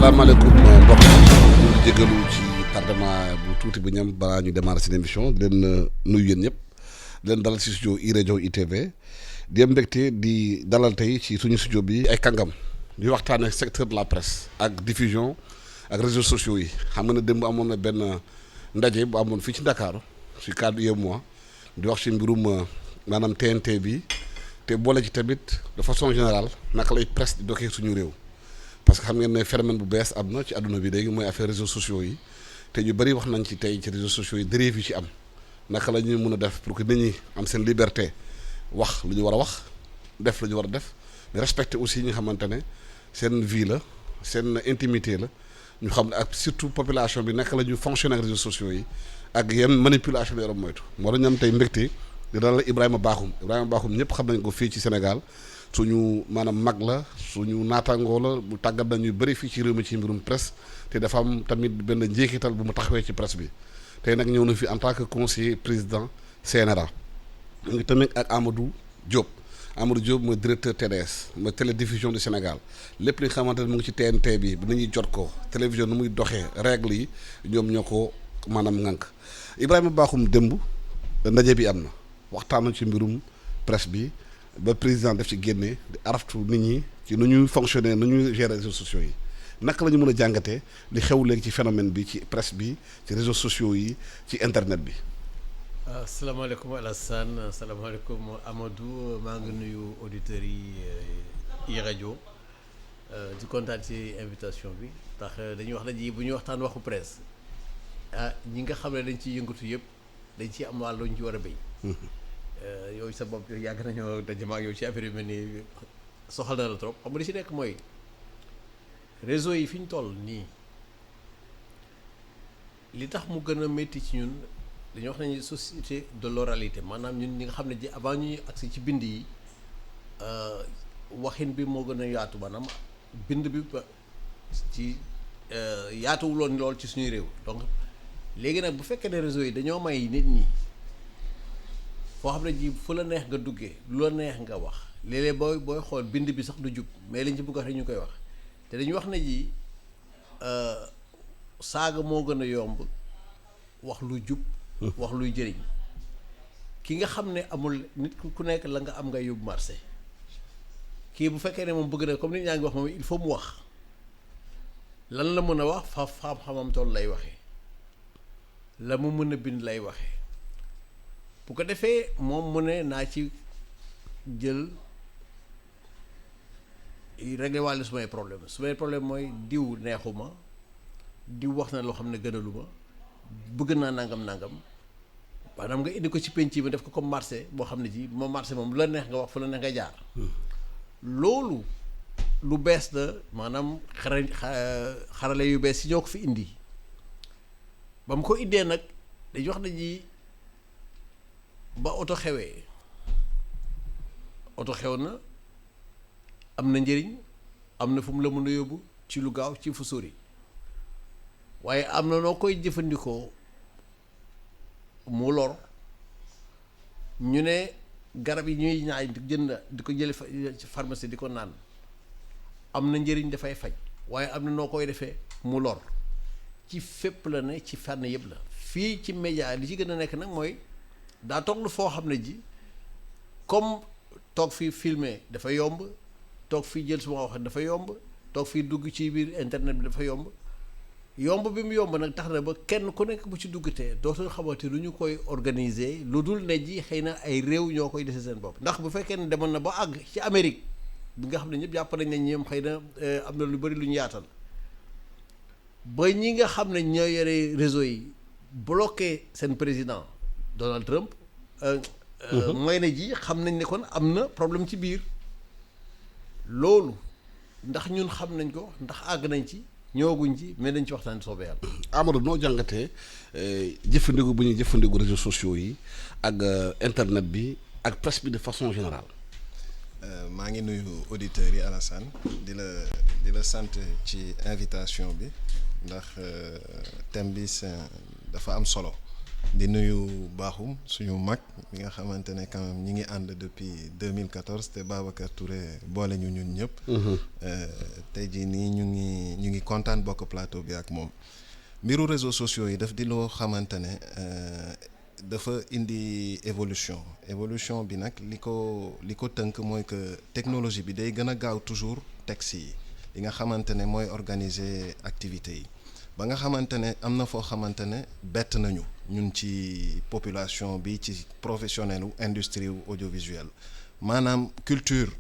salaamaaleykum mbokk yi ñu jégalu ci tardement bu tuuti bu ñam balaa ñu démarrer seen émission di leen nuyu yéen ñëpp di leen dalal ci studio iRadio ITV di am mbégte di dalal tey ci suñu studio bi ay kàngam di waxtaanee secteur de la presse ak diffusion ak réseaux sociaux yi xam nga ne démb amoon na benn ndaje bu amoon fii ci Ndakaaru ci cadre UEMOA di wax ci mbirum maanaam TNT bi te boole ci tamit de façon générale naka lay presse di doxee suñu réew. parce que xam ngeen ne phénomène bu bees am na ci àdduna bi léegi mooy affaire réseaux sociaux yi te ñu bëri wax nañ ci tey ci réseaux sociaux yi dérive yi ci am naka la ñuy mën a def pour que nit ñi am seen liberté wax lu ñu war a wax def lu ñu war a def mais respecter aussi ñi nga xamante ne seen vie la seen intimité la ñu xam ne ak surtout population bi naka la ñuy fonctionner ak réseaux sociaux yi ak yenn manipulation la yaram moytu moo tax ñu am tey mbégte di dalal Ibrahima Bakhoum ñëpp xam nañ ko fii ci Sénégal suñu maanaam mag la suñu naataangoo la bu tàggat nañu bëri fii ci réew mi ci mbirum presse te dafa am tamit benn njeexital bu mu taxawee ci presse bi tey nag ñëw na fi en tant que conseiller président CNRA mu ngi tamit ak Amadou Diop mooy directeur TDS mooy télédiffusion du Sénégal lépp li nga xamante ne mu ngi ci TNT bi bi nañuy jot ko télévision nu muy doxee règle yi ñoom ñoo ko maanaam ŋànk Ibrahima Bakhoum démb ndaje bi am na waxtaan ci mbirum presse bi ba président def ci génne di araftu nit ñi ci nu ñuy fonctionner nu ñuy gérer réseaux sociaux yi naka la ñu mën a jàngatee li xew léegi ci phénomène bi ci presse bi ci réseaux sociaux yi ci internet bi. asalaamaaleykum Alassane asalaamaaleykum Amadou maa ngi nuyu auditeurs yi iRadio di kontaan ci invitation bi ndax dañuy wax ne bu ñuy waxtaan waxu presse ñi nga xam ne dañ ciy yëngatu yëpp dañ ciy am wàll ñu ci war a béy. yooyu sa bopp yàgg nañoo daje ma ak yow ci affaire yu mel ni soxal na la trop xam nga li ci nekk mooy réseau yi fi ñu toll nii li tax mu gën a métti ci ñun dañuy wax nañu société de l'oralité maanaam ñun ñi nga xam ne ji avant ñuy agsi ci bind yi waxin bi moo gën a yaatu maanaam bind bi ci yaatuwuloon lool ci suñuy réew donc léegi nag bu fekkee ne réseau yi dañoo may nit ñi foo xam ne ji fu la neex nga duggee lu la neex nga wax léeg-léeg booy xool bind bi sax du jub mais liñ ci bëgg a wax ñu koy wax te dañuy wax ne ji saaga moo gën a yomb wax lu jub wax luy jëriñ ki nga xam ne amul nit ku nekk la nga am nga yóbbu marché kii bu fekkee ne moom bëgg na comme nit ñaa ngi wax moom il faut mu wax lan la mën a wax fa xam-xamam toll lay waxee la mu mën a bind lay waxee bu ko defee moom mu ne naa ci jël régler wàllu sumay problème mooy diw neexuma diw wax na loo xam ne gënaluma bëgg naa nangam maanaam nga indi ko ci penc bi def ko comme marché boo xam ne ji moom marché moom lu la neex nga wax fu la neex nga jaar loolu lu bees la maanaam xarale yu bees yi ñoo ko fi indi ba mu ko indee nag dañuy wax ne ji ba oto xewee oto xew na am na njëriñ am na fu mu la mën a yóbbu ci lu gaaw ci fu sori waaye am na noo koy jëfandikoo mu lor ñu ne garab yi ñuy ñaay di ko jële ci pharmacie di ko naan am na njëriñ dafay faj waaye am na noo koy defee mu lor ci fépp la ne ci fànn yëpp la fii ci média li ci gën a nekk nag mooy daa toog lu foo xam ne ji comme toog fii filmer dafa yomb toog fii jël suma wax dafa yomb toog fii dugg ci biir internet bi dafa yomb bi mu yomb nag tax na ba kenn ku nekk bu ci duggatee dootul xamante lu ñu koy organiser lu dul ne ji xëy na ay réew ñoo koy dese seen bopp ndax bu fekkee ne demoon na ba àgg ci Amérique bi nga xam ne ñëpp jàpp nañ ne ñoom xëy na am na lu bari lu ñu yaatal ba ñi nga xam ne ñoo yore réseau yi bloqué seen président Donald Trump mooy ne ji xam nañ ne kon am na problème ci biir loolu ndax ñun xam nañ ko ndax àgg nañ ci ñëwaguñ ci mais dañ ci waxtaan soobee yàlla. Amadou noo jàngatee jëfandiku bu ñuy jëfandiku réseaux sociaux yi ak internet bi ak presse bi de façon générale. maa ngi nuyu auditeurs yi Alassane di la sant ci invitation bi ndax thème bi dafa am solo di nuyu Bakhoum suñu mag mi nga xamante ne quand même ñi ngi ànd depuis 2014 te Babacar Touré boole ñu ñun ñëpp. tey jii nii ñu ngi kontaan bokk plateau bi ak moom. mbiru réseaux sociaux yi daf di loo xamante ne dafa indi évolution bi nag li ko tënk mooy que technologie bi day gën a gaaw toujours texte yi li nga xamante ne mooy organiser activités yi ba nga xamante ne am na foo xamante ne bett nañu ñun ci population bi ci professionnel u industrie wu audiovisuelle maanaam culture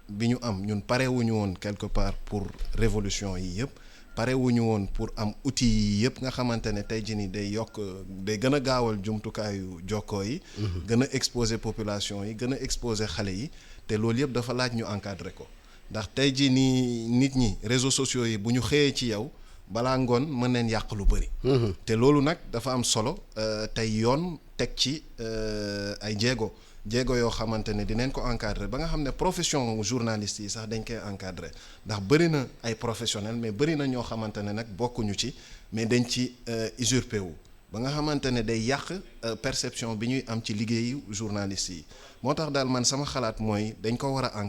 bi ñu am ñun parewuñu woon quelque part pour révolution yi yëpp parewuñu woon pour am outils yi yëpp nga xamante ne tey jii nii day gën a gaawal jumtukaayu jokkoo yi gën a exposer population yi gën a exposer xale yi te loolu yëpp dafa laaj ñu encadrer ko ndax tey jii nii nit ñi réseaux sociaux yi bu ñu xëyee ci yow balaa ngoon mën neen yàq lu bëri te loolu nag dafa am solo tey yoon teg ci ay jéego yoo xamante ne dinañ ko encadrer ba nga xam ne profession journaliste yi sax dañ koy encadrer ndax bëri na ay professionnels mais bëri na ñoo xamante ne nag bokkuñu ci mais dañ ci usurpé wu ba nga xamante ne day yàq perception bi ñuy am ci liggéeyu journaliste yi moo tax daal man sama xalaat mooy dañ ko war a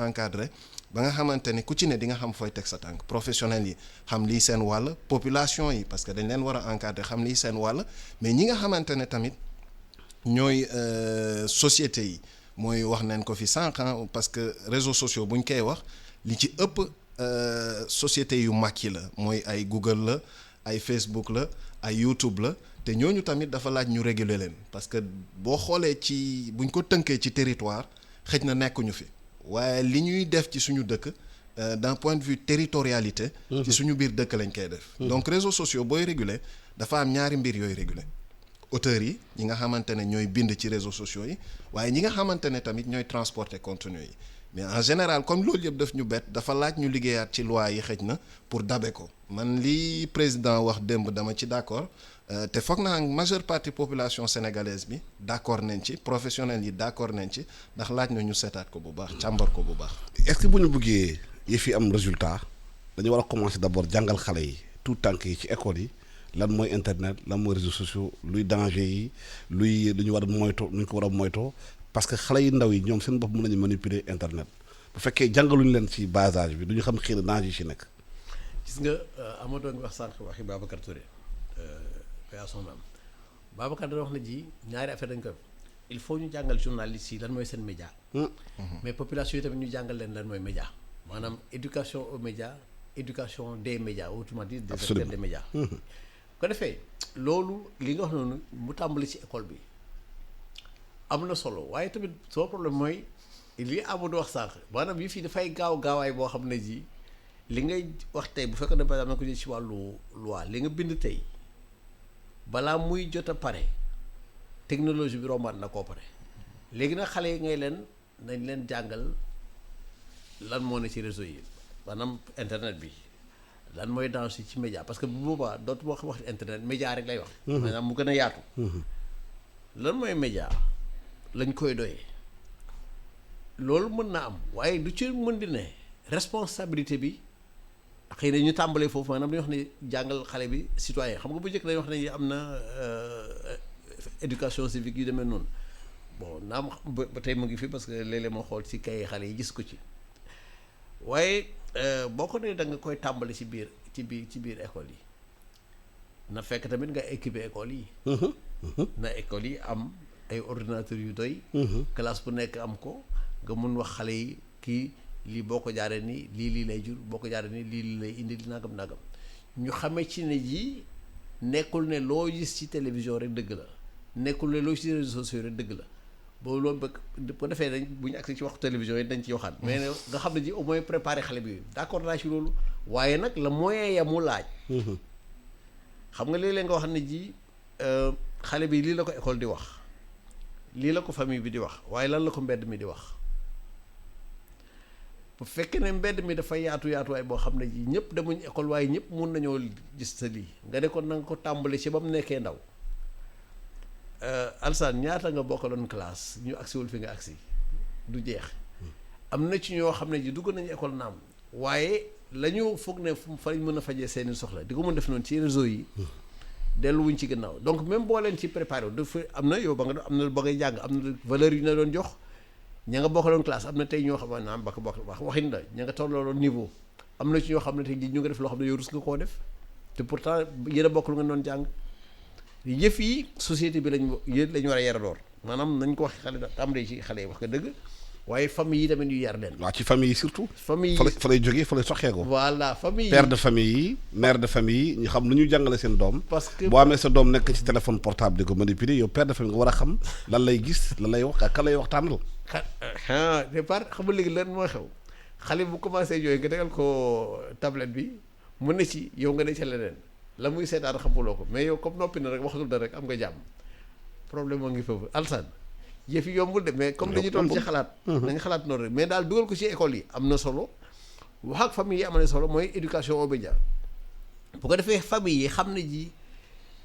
encadrer ba nga xamante ne ku ci ne di nga xam fooy teg sa tànk professionnels yi xam lii seen wàll population yi parce que dañ leen war a encadrer xam lii seen wàll mais ñi nga xamante ne tamit ñooy société yi mooy wax nañ ko fi sànq parce que réseaux sociaux bu ñu koy wax li ci ëpp société yu mag yi la mooy ay Google la ay Facebook la ay YouTube la te ñooñu tamit dafa laaj ñu réguler leen parce que boo xoolee ci buñ ko tënkee ci territoire xëj na nekkuñu fi waaye li ñuy def ci suñu dëkk d'un point de vue territorialité ci suñu biir dëkk lañ koy def donc réseaux sociaux booy réguler dafa am ñaari mbir yooyu réguler auteurs yi ñi nga xamante ne ñooy bind ci réseaux sociaux yi waaye ñi nga xamante ne tamit ñooy transporter contenu yi mais en général comme loolu yëpp daf ñu bett dafa laaj ñu liggéeyaat ci loi yi xëj na pour dabe ko man li président wax démb dama ci d'accord te foog naa majeure partie population sénégalaise bi d'accord nañ ci professionnels yi d'accord nañ ci ndax laaj na ñu seetaat ko bu baax càmbar ko bu baax. est-ce que bu ñu bëggee yi fi am résultat dañu war a commencer d'abord jàngal xale yi tout tànk yi ci école yi lan mooy internet lan mooy réseaux sociaux luy danger yi luy lu ñu war a moytoo lu ñu ko war a moytoo parce que xale yi ndaw yi ñoom seen bopp mën nañu manipuler internet bu fekkee jàngaluñu leen ci bas âge bi du ñu xam xëy na danger yi ci nekk. gis nga Amadou ngi wax sànq waxi Babacar Touré son am Babacar dana wax na ji ñaari affaire dañ ko il faut ñu jàngal journalistes yi lan mooy seen média mais population yi tamit ñu jàngal leen lan mooy média maanaam éducation aux médias éducation des médias autrement dit des acteurs des médias ko defee loolu li nga wax noonu mu tàmbali ci école bi am na solo waaye tamit soo problème mooy li Amadou wax sànq maanaam yi fii dafay gaawaay boo xam ne ji li ngay wax tey bu fekkoon ne par exemple na ko jël ci wàllu loi li nga bind tey balaa muy jot a pare technologie bi rombaat na koo pare léegi nag xale yi ngay leen nañ leen jàngal lan moo ne ci réseau yi maanaam internet bi lan mooy danger ci média parce que bu boobaa dootuma wax internet média rek lay wax maanaam mu gën a yaatu lan mooy média lañ koy doyee loolu mën na am waaye du ci mën di ne responsabilité bi xëy na ñu tàmbalee foofu maanaam dañuy wax ne jàngal xale bi citoyen xam nga bu njëkk dañuy wax ne am na éducation civique yu demee noonu bon naam ba tey mu ngi fi parce que léeg-léeg ma xool ci kay xale yi gis ko ci waaye boo ko nee da nga koy tàmbali ci biir école yi na fekk tamit nga équiper école yi na école yi am ay ordinateurs yu doy classe bu nekk am ko nga mun wax xale yi kii lii boo ko jaaree nii lii lay jur boo ko jaaree nii lii lay indi nagam ñu xamee ci ne ji nekkul ne loo gis ci télévision rek dëgg la nekkul ne loo gis ci réseaux sociaux rek dëgg la boobu loolu ba ko defee dañ bu ñu agsi ci waxtu télévision yi dañ ci waxaat mais nga xam ne ji au moins préparer xale bi d'accord naa ci loolu waaye nag la moyen ya mu laaj xam nga léeg-léeg nga wax ne ji xale bi lii la ko école di wax lii la ko famille bi di wax waaye lan la ko mbedd mi di wax bu fekkee ne mbedd mi dafa yaatuwaay boo xam ne ji ñëpp demuñ école waaye ñëpp mun nañoo gis sa lii nga ne ko na nga ko tàmbali ci ba mu nekkee ndaw Alsaan ñaata nga bokkaloon classe ñu agsiwul fi nga agsi du jeex am na ci ñoo xam ne ji dugg nañu école naam waaye la ñu foog ne fa lañ mën a fajee seeni soxla di ko mën def noonu ci réseau yi delluwuñ ci gannaaw donc même boo leen ci préparé dafa am na yow ba nga am na ba ngay jàng am na valeur yu ñu la doon jox ña nga bokkaloon classe am na tey ñoo xam ne am bak bokk wax waxin la ña nga tollooloon niveau am na ci ñoo xam ne tey jii ñu nga def loo xam ne yow rus nga koo def te pourtant yéen a bokk lu nga doon jàng yëf yi société bi lañ war a yaradoor maanaam nañ ko wax xale da tàmbalee ci xale yi wax nga dëgg waaye famille yi tamit yu yar leen. waaw ci famille yi surtout. famille yi fa lay jógee fa lay soxee ko. voilà famille yi père de famille yi mère de famille yi ñu xam lu ñu jàngale seen doom. parce que boo amee sa doom nekk ci téléphone portable di ko manipuler yow père de famille nga war a xam lan lay gis lan lay wax ak kan lay waxtaanal. départ xam nga léegi lan mooy xew xale bu commencé jooy nga tegal ko tablette bi mu ne ci yow nga ne ca leneen la muy seetaan xamuloo ko mais yow comme noppi na rek waxatul da rek am nga jàmm problème moo ngi foofu alsan yëf yi yombul de mais comme dañuy toll ci xalaat nañ xalaat noonu rek mais daal dugal ko ci école yi am na solo wax ak famille yi am na solo mooy éducation aux médias bu ko defee famille yi xam ne ji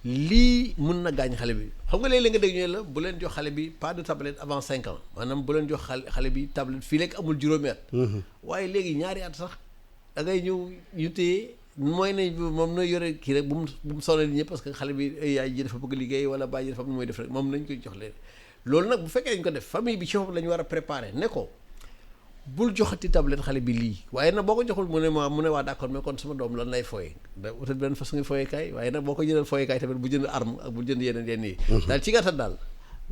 lii mun na gaañ xale bi xam nga léeg-léeg nga dégg ñu la bu leen jox xale bi pas de tablette avant 5 ans maanaam bu leen jox xale bi tablette fii lekk amul juróomi at waaye léegi ñaari at sax da ngay ñëw ñu téye mooy ne moom na yore kii rek bu mu sonal ñëpp parce que xale bi yaay ji dafa bëgg liggéey wala baay ji dafa am nu mooy def rek moom nañ koy jox leen loolu nag bu fekkee dañ ko def famille bi ci foofu la ñu war a préparer ne ko bul joxati tablette xale bi lii waaye nag boo ko joxul mu ne waa d'accord mais kon sama doom lan lay fooye da utal benn façon ngi fooyekaay waaye nag boo ko jëndal fooyekaay tamit bu jënd arme ak bu jënd yenn yi daal ci gàttal daal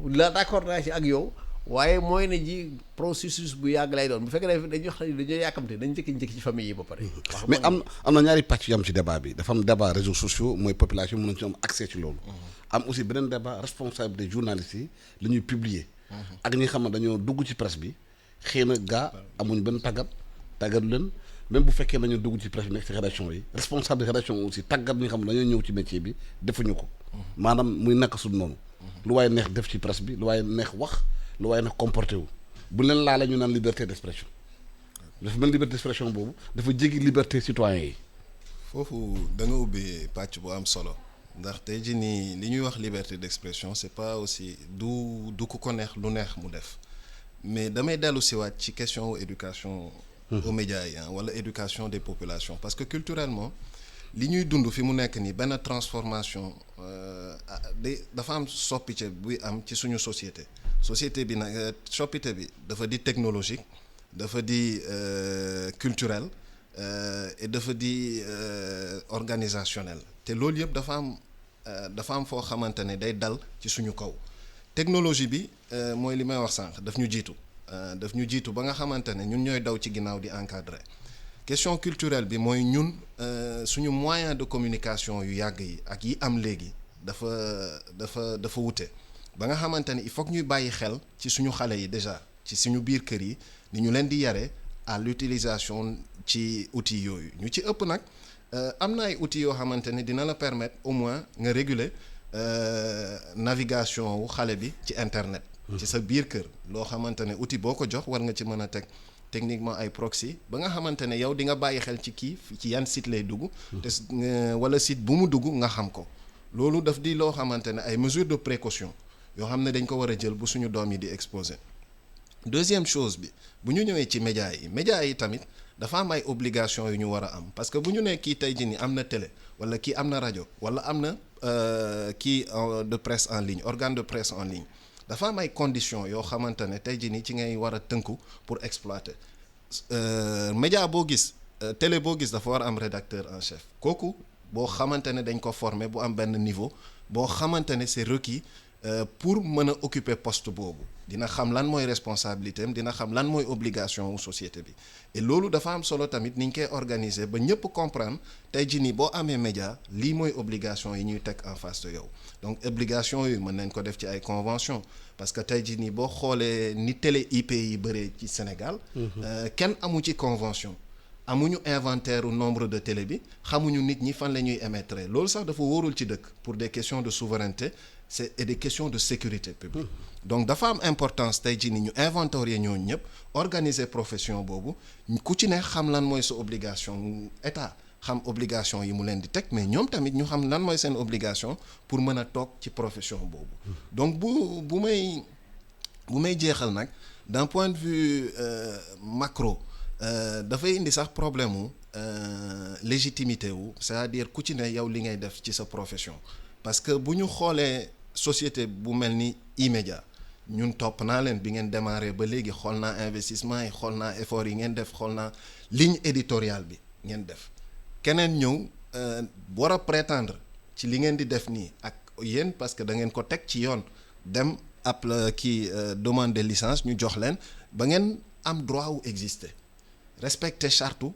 la d'accord naa ci ak yow waaye mooy ne ji processus bu yàgg lay doon bu fekkee dañuy wax dañoo yàkkamte dañ njëkk ci famille yi ba pare mais am na ñaari pàcc yu am ci débat bi dafa am débat réseaux sociaux mooy population mën nañ ci am accès ci loolu am aussi beneen débat responsabilité journalistes yi la ñuy publier ak ñi nga xam ne dañoo dugg ci presse bi xëy na gaa amuñ benn tàggatu leen même bu fekkee dañoo dugg ci presse bi nekk ci rédaction yi responsable rédaction aussi tàggat ñi nga xam ne dañoo ñëw ci métier bi defuñu ko maanaam muy naka sud noonu lu waaye neex def ci presse bi lu waaye neex wax lu waaye nag comporté wu bu leen laale ñu naan liberté d'expression dafa mel liberté d'expression boobu dafa jéggi liberté citoyen yi foofu da nga ubbi pàcc bu am solo ndax tey jii nii li ñuy wax liberté d'expression c'est pas aussi du ku ko neex lu neex mu def mais damay dellu siwaat ci question éducation aux médias yi wala éducation des populations parce que culturellement li ñuy dund fi mu nekk nii benn transformation dafa am soppite buy am ci suñu société bi nag soppite bi dafa di technologique dafa di culturel et dafa di organisationnel te loolu yëpp dafa am foo xamante ne day dal ci suñu kaw technologie bi mooy li may wax sànq daf ñu jiitu ba nga xamante ne ñun ñooy daw ci ginnaaw di encadrer question culturelle bi mooy ñun suñu moyen de communication yu yàgg yi ak yi am léegi dafa wute ba nga xamante ne il faut que ñuy bàyyi xel ci suñu xale yi déjà ci suñu biir kër yi ni ñu leen di yare à l'utilisation ci outils yooyu ñu ci ëpp nag am na ay outils yoo xamante ne dina la permettre au moins nga réguler navigation wu xale bi ci internet ci sa biir kër loo xamante ne outil boo ko jox war nga ci mën a teg techniquement ay proxy ba nga xamante ne yow di nga bàyyi xel ci kii ci yan site lay dugg te wala site bu mu dugg nga xam ko loolu daf di loo xamante ne ay mesures de précaution yoo xam ne dañ ko war a jël bu suñu doom yi di exposer deuxième chose bi bu ñu ñëwee ci médias yi tamit dafa am ay obligations yu ñu war a am parce que bu ñu nee kii tey jii nii am na télé wala kii am na rajo wala am na kii de presse en ligne organe de presse en ligne dafa am ay conditions yoo xamante ne tey jii nii ci ngay war a tënku pour exploiter média boo gis télé boo gis dafa war a am rédacteur en chef kooku boo xamante ne dañ ko former bu am benn niveau boo xamante ne c'est requis pour mën a occuper poste boobu dina xam lan mooy responsabilité am dina xam lan mooy obligation wu société bi et loolu dafa am solo tamit ni ñu koy organiser ba ñëpp comprendre tey jii nii boo amee média lii mooy obligation yi ñuy teg en face de yow donc obligation yooyu mën nañ ko def ci ay convention parce que tey jii nii boo xoolee ni télé IP yi bëree ci Sénégal kenn amu ci convention amuñu inventaire u nombre de télé bi xamuñu nit ñi fan la ñuy émettre loolu sax dafa wóorul ci dëkk pour des questions de souveraineté et des questions de sécurité publique donc dafa am importance tey jii ni ñu inventorier ñooñu ñëpp organiser profession boobu ku ci ne xam lan mooy sa obligation état xam obligation yi mu leen di teg mais ñoom tamit ñu xam lan mooy seen obligation pour mën a toog ci profession boobu donc bu may jeexal nag d'un point de vue macro dafay indi sax problème wu légitimité wu c'est-à-dire ku ci ne yow li ngay def ci sa profession parce que bu ñu xoolee société bu mel ni E-Media ñun topp naa leen bi ngeen démarré ba léegi xool naa investissement yi xool naa effort yi ngeen def xool naa ligne éditoriale bi ngeen def keneen ñëw war a prétendre ci li ngeen di def nii ak yéen parce que da ngeen ko teg ci yoon dem demande de licence ñu jox leen ba ngeen am droit wu exister respecter charte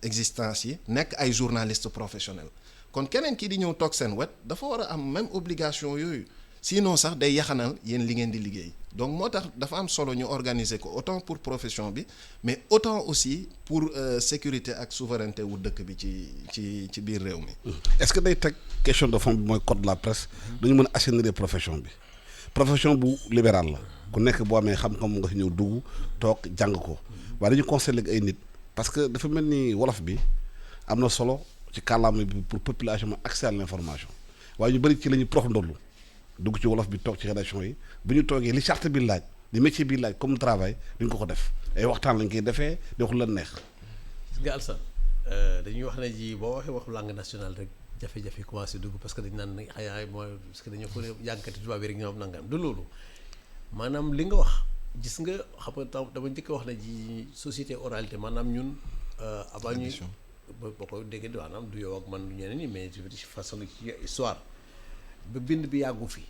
existence yi nekk ay journaliste professionnel kon keneen kii di ñëw toog seen wet dafa war a am même obligation yooyu sinon sax day yaxanal yéen li ngeen di liggéey donc moo tax dafa am solo ñu organiser ko autant pour profession bi mais autant aussi pour sécurité ak souveraineté wu dëkk bi ci biir réew mi. est-ce que day teg question de fond bi mooy code de la presse dañu mën a assainir profession bu libéral la ku nekk boo amee xam-xam nga si ñëw dugg toog jàng ko waaye dañu conseillé ay nit parce que dafa mel ni wolof bi am na solo ci kàllaama bi pour population accès à l'information waaye ñu bëri ci la ñuy prox ndollu dugg ci wolof bi toog ci rédaction yi bu ñu toogee li charte bi laaj li métier bi laaj comme travail duñ ko def ay waxtaan lañ koy defee di wax lu la neex. gis nga Alassane dañuy wax ne ji boo waxee waxu langue nationale rek jafe-jafe commencé dugg parce que dañ naan xëy mooy parce que dañoo ko jànkati tubaab yi rek ñoom nangam du loolu maanaam li nga wax gis nga xam nga dama njëkk wax ne ji société oralité maanaam ñun avant ñuy boo ko déggee maanaam du yow ak man du ñeneen ñi mais ci façon ci histoire ba bind bi yàggu fi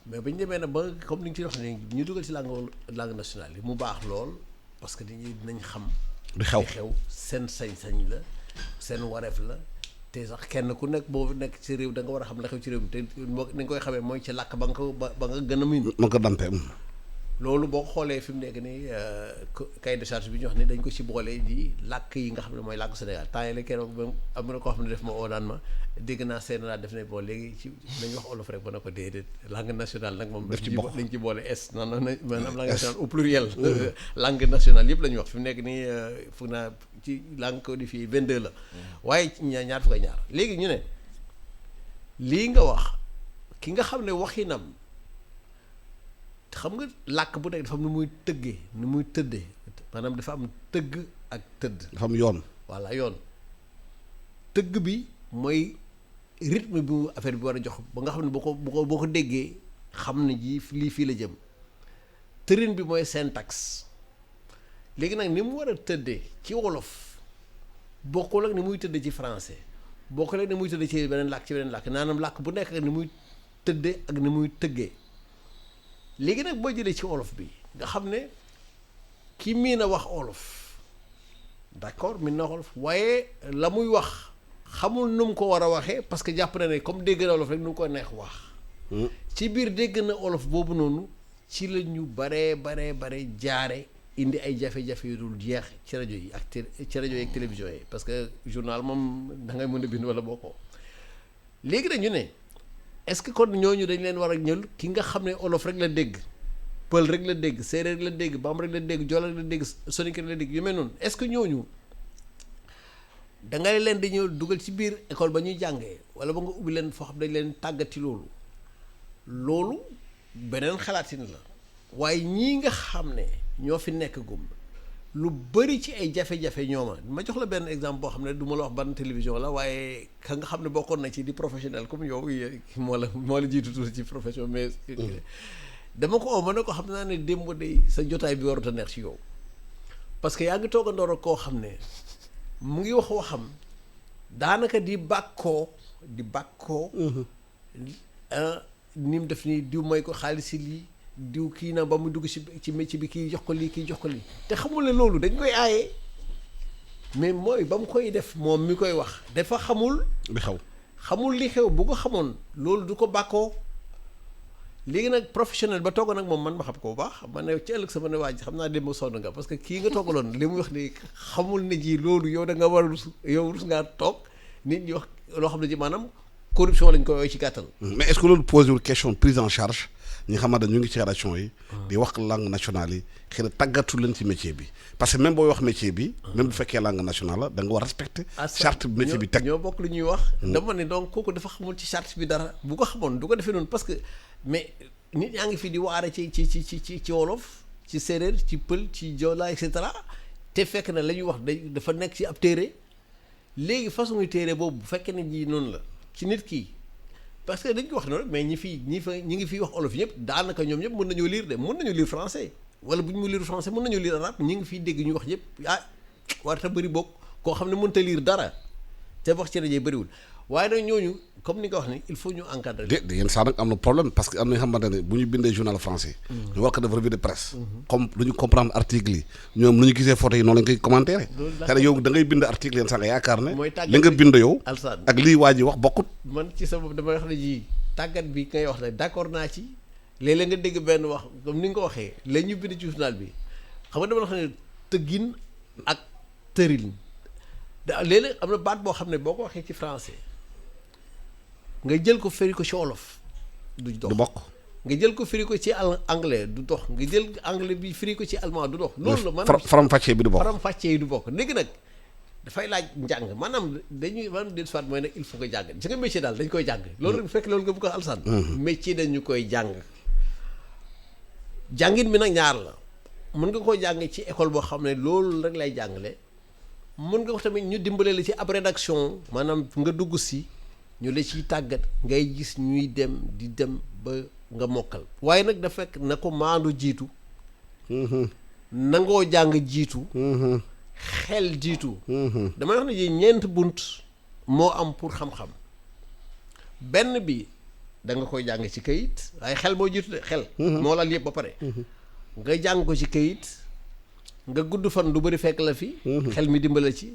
mais bañ demee na ba comme ni nga ci wax ne ñu dugal ci langue nationale yi mu baax lool parce que dinañ xam di xew seen sañ-sañ la seen wareef la te sax kenn ku nekk boo nekk ci réew da nga war a xam la xew ci réew mi te ni nga koy xamee mooy ci làkk ba nga gën a miin ma ko dampe loolu boo xoolee fi mu nekk nii cahier de charge bi ñu wax ni dañ ko ci boole di làkk yi nga xam ne mooy làkk Sénégal temps yi la keroog am na koo xam ne def ma oo daan ma dégg naa Sénégal def ne bon léegi ci nañ wax olof rek ba na ko déedéet langue nationale nag moom dañ ci boole s nan maanaam langue nationale au pluriel langue nationale yëpp la ñuy wax fi mu nekk nii foog naa ci langue codifiée 22 la waaye ñaar fukk ak ñaar léegi ñu ne lii nga wax ki nga xam ne waxinam xam nga làkk bu nekk dafa am nu muy tëggee nu muy tëddee maanaam dafa am tëgg ak tëdd. dafa am yoon. voilà yoon tëgg bi mooy rythme bi affaire bi war a jox ba nga xam ne boo ko déggee xam ne ji lii fii la jëm tërin bi mooy syntaxe léegi nag ni mu war a tëddee ci wolof bokkul ak ni muy tëddee ci français bokkul ak ni muy tëddee ci beneen làkk naanaam làkk bu nekk ak ni muy tëddee ak ni muy tëggee. léegi nag boo jëlee ci olof bi nga xam ne ki miin a wax olof d'accord miin na olof waaye la muy wax xamul nu mu ko war a waxee parce que jàpp na ne comme dégg na olof rek nu mu ko neex wax ci biir dégg na olof boobu noonu ci la ñu bare jaare indi ay jafe-jafe yu dul jeex ci rajo yi ak ci rajo yi ak télévision yi parce que journal moom da ngay mën a bind wala boo ko léegi dañu ne est-ce que kon ñooñu dañ leen war a ñël ki nga xam ne olof rek la dégg pël rek la dégg séeréer rek la dégg bam rek la dégg jool rek la dégg soninke rek la dégg yu mel noonu est-ce que ñooñu da ngay leen di ñëw dugal ci biir école ba ñuy jàngee wala ba nga ubbi leen foo xam dañ leen tàggati loolu beneen xalaatin la waaye ñii nga xam ne ñoo fi nekk gum lu bëri ci ay jafe-jafe ñooma ma jox la benn exemple boo xam ne du ma la wax ban télévision la waaye ka nga xam ne bokkoon na ci di professionnel comme yow moo la jiitu tuuti ci profession mais dama ko oo ma ne ko xam naa ne démb de sa jotaay bi warut a neex ci yow parce que yaa ngi toog a ndoor koo xam ne mu ngi wax waxam daanaka di bàkkoo ni mu def nii diw may ko xaalis si lii diw kii na ba mu dugg ci métier bi kii jox ko lii kii jox ko lii te xamul ne loolu dañ koy aaye mais mooy ba mu koy def moom mi koy wax dafa xamul li xew bu ko xamoon loolu du ko bàkkoo léegi nag professionnel ba togg nag moom man ma xam ko bu baax man ne ci ëllëg sama ne waa ji xam naa dem ba sonn nga parce que kii nga toggaloon li muy wax ni xamul ne ji loolu yow da nga war a rus ngaa toog nit ñi wax loo xam ne ji maanaam corruption lañ koy ci gàttal. mais est-ce que loolu posé wul question prise en charge ñi nga xamante ne ñu ngi ci rédaction yi. di wax langue nationale yi xëy na tàggatu leen ci métier bi parce que même booy wax métier bi. même bu fekkee langue nationale la da nga war respecter. charte bi métier bi teg ñoo bokk lu ñuy wax. dama ne donc kooku dafa xamul ci charte bi dara bu ko xamoon du ko defee noonu parce que mais nit ñaa ngi fi di waare ci wolof ci séeréer ci pël ci joola et cetera te fekk na la ñuy wax dafa nekk ci ab téere léegi façon yu téere boobu bu fekkee ne ji noonu la ci nit ki parce que dañ ko wax noonu mais ñi ngi fi wax olof ñëpp daanaka ñoom ñëpp mën nañoo lire mën nañoo lire français wala bu ñu mu lire français mën nañoo lire arabe ñi ngi fiy dégg ñu wax ñëpp warta bëri bokk koo xam ne mënta lire dara te wax ci rajo bëriwul waaye nag ñooñu comme ni nga wax ni il faut ñu encadrer. de yenn saa nag am na problème parce que am na nga xamante ne bu ñu bindee journal français. ñu war ko def revue de presse. comme du ñu comprendre article yi ñoom nu ñu gisee photo yi noonu lañ koy commenter. xëy na yow da ngay bind article yenn saa nga yaakaar ne. li nga bind yow. ak lii waa ji wax bokkut. man ci sa bopp damay wax ne ji tàggat bi ngay wax ne d'accord naa ci léeg-léeg nga dégg benn wax comme ni nga ko waxee léegi ñu bind ci journal bi xam nga dama wax ne tëggin ak tërin léeg-léeg am na baat boo xam ne boo ko waxee ci français. nga jël ko firi ko ci wolof du dox du bokk nga jël ko firi ko ci anglais du dox nga jël anglais bi firi ko ci allemand du dox loolu la maanaam faram-fàccee bi du bokk faram-fàccee yi du bokk léegi nag dafay laaj njàng maanaam del soit mooy nag il faut nga jàng si nga métier daal dañ koy jàng loolu bu fekk loolu nga bëgg a alsaan métier dañu koy jàng jàngin bi nag ñaar la mën nga koo jàng ci école boo xam ne loolu rek lay jàngale mën nga ko tamit ñu dimbale la ci ab rédaction maanaam nga dugg si ñu la ciy tàggat ngay gis ñuy dem di dem ba nga mokkal waaye nag dafa fekk na ko maandu jiitu nangoo jàng jiitu xel jiitu damay wax ne ji ñeent bunt moo am pour xam-xam benn bi da nga koy jàng ci kayit waaye xel moo jiitu de xel moo lal yëpp ba pare nga jàng ko ci kayit nga gudd fan lu bari fekk la fi xel mi dimbala ci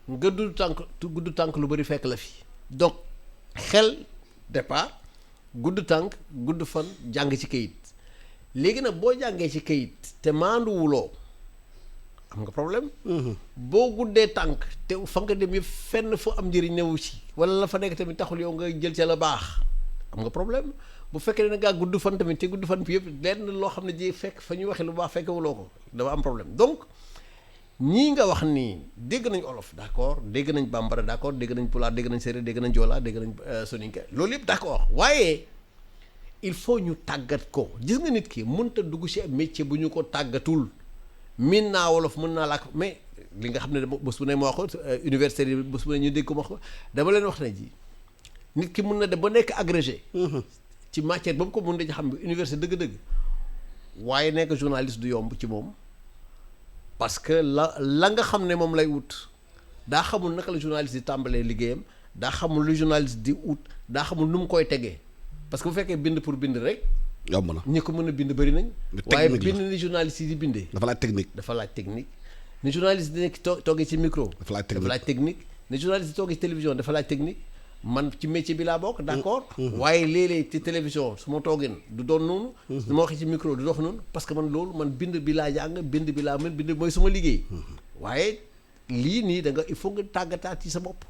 nga gudd tànk lu bari fekk la fi donc xel départ gudd tànk gudd fan jàng ci kayit léegi nag boo jàngee ci kayit te maanduwuloo am nga problème boo guddee tànk te fa nga dem yëpp fenn fu am njëriñ newu ci wala la fa nekk tamit taxul yow nga jël ca la baax am nga problème bu fekkee ne ngaa gudd fan tamit te gudd fan bi yëpp lenn loo xam ne ji fekk fa ñuy waxee lu baax fekkewuloo ko dafa am problème donc ñii nga wax nii dégg nañ olof d'accord dégg nañ bambara d'accord dégg nañ pulaar dégg nañ séeréer dégg nañ joolaa dégg nañ soninke loolu yëpp d'accord waaye il faut ñu tàggat ko gis nga nit ki mënta dugg ci métier bu ñu ko tàggatul min naa wolof mën naa làkk mais li nga xam ne bés bu ne ma wax ko université yi bés bu ne ñu dégg ko ma wax ko dama leen wax ne ji nit ki mën na dem ba nekk agrégé ci matière ba mu ko mën da ci xam ne université dëgg-dëgg waaye nekk journaliste du yomb ci moom parce que la nga xam ne moom lay wut daa xamul naka la journaliste di tàmbalee liggéeyam daa xamul lu journaliste di wut daa xamul nu mu koy tegee parce que bu fekkee bind pour bind rek yomb na ñi ko mën a bind bëri nañ waaye bind ni journaliste yi di bindee dafa laaj technique ni journaliste di nekk toogee ci micro dafa laaj technique ni journaliste di toogee ci télévision dafa laaj technique man ci métier bi laa bokk d'accord waaye léeg-léeg ci télévision su ma toogeen du doon noonu su ma waxee ci micro du dox noonu parce que man loolu man bind bi laa jàng bind bi laa mën bind mooy suma liggéey waaye lii nii da nga il faut nga tàggataat ci sa bopp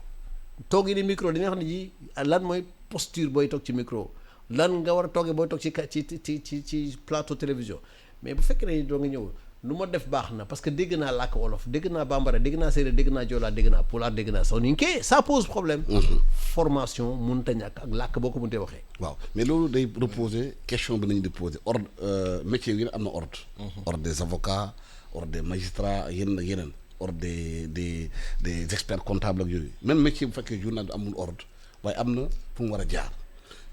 toogee ni micro dañuy xam ne ji lan mooy posture booy toog ci micro lan nga war a toogee booy toog ci plateau télévision mais bu fekkee ne doo nga ñëw lu ma def baax na parce que dégg naa làkk wolof dégg naa bambara dégg naa séeréer dégg naa joolaa dégg naa pulaar dégg naa soninké ça pose problème formation mënut a ñàkk ak làkk boo ko mënutee waxee waaw mais loolu day reposer question bi nañu di poser ordre métier yi am na ordre ordre des avocats ordre des magistrats yeneen ordre des experts comptables ak yooyu même métier bu fekkee journal bi amul ordre waaye am na fu mu war a jaar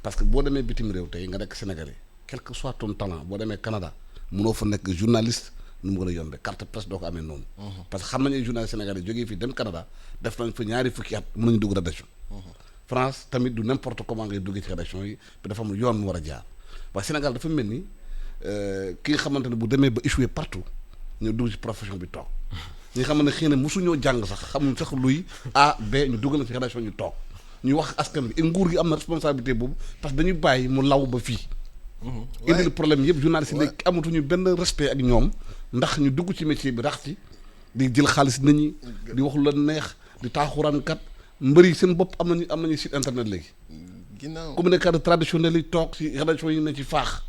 parce que boo demee bitim réew tey nga nekk Sénégalais quel que soit ton talent boo demee Canada mënoo fa nekk journaliste nu mu gën a yombe carte presse doo ko amee noonu parce que xam nañu ay journaliste sénégalais jógee fii dem Canada def nañ fa ñaari fukki at mën nañu dugg rédaction France tamit du n'importe comment ngay duggee ci rédaction yi bi dafa am yoon mu war a jaar waaye Sénégal dafa mel ni ki nga xamante ne bu demee ba échoué partout ñu dugg ci profession bi toog ñi nga xamante ne xëy na mosuñoo jàng sax xamuñ sax luy A B ñu dugal na ci rédaction ñu toog ñu wax askan bi et nguur gi am na responsabilité boobu parce que dañuy bàyyi mu law ba fii indi le problème yëpp journaliste yi léegi amatuñu benn respect ak ñoom ndax ñu dugg ci métier bi rax ci di jël xaalis nit ñi di wax lu la neex di taaxuraankat mbër yi seen bopp am nañu site internet léegi ginnaaw communicateurs traditionnels yi toog ci rédaction yi ne ci faax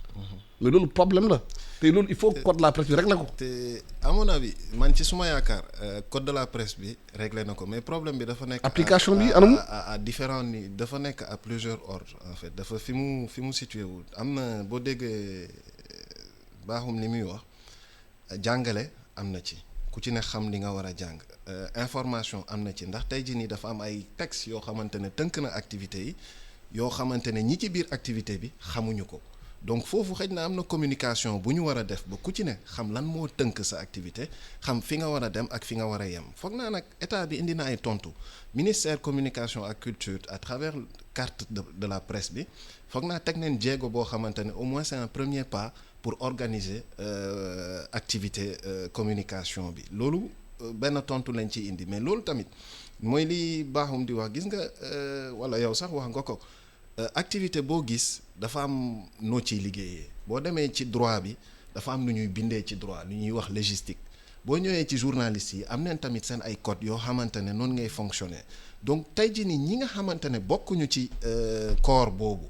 mais loolu problème la te loolu il faut code de la presse bi régler ko te à mon avis man ci suma yaakaar code de la presse bi régler na ko mais problème bi dafa nekk application bi anam à différents ni dafa nekk à plusieurs ordres en fait dafa fi mu situé wu am na boo déggee baaxum li muy wax jàngale am na ci ku ci ne xam li nga war a jàng information am na ci ndax tey jii nii dafa am ay textes yoo xamante ne tënk na activités yi yoo xamante ne ñi ci biir activité bi xamuñu ko donc foofu xëj na am na communication bu ñu war a def ba ku ci ne xam lan moo tënk sa activité xam fi nga war a dem ak fi nga war a yem foog naa nag état bi indi na ay tontu ministère communication ak culture à travers carte de la presse bi foog naa teg neen jéego boo xamante ne au moins c'est un premier pas pour organiser activité communication bi loolu benn tontu lañ ciy indi mais loolu tamit mooy li baaxum di wax gis nga wala yow sax wax nga ko activité boo gis dafa am noo ciy liggéeyee boo demee ci droit bi dafa am lu ñuy bindee ci droit lu ñuy wax légistique boo ñëwee ci journalistes yi am neen tamit seen ay code yoo xamante ne noonu ngay fonctionner donc tey jii nii ñi nga xamante ne bokkuñu ci corps boobu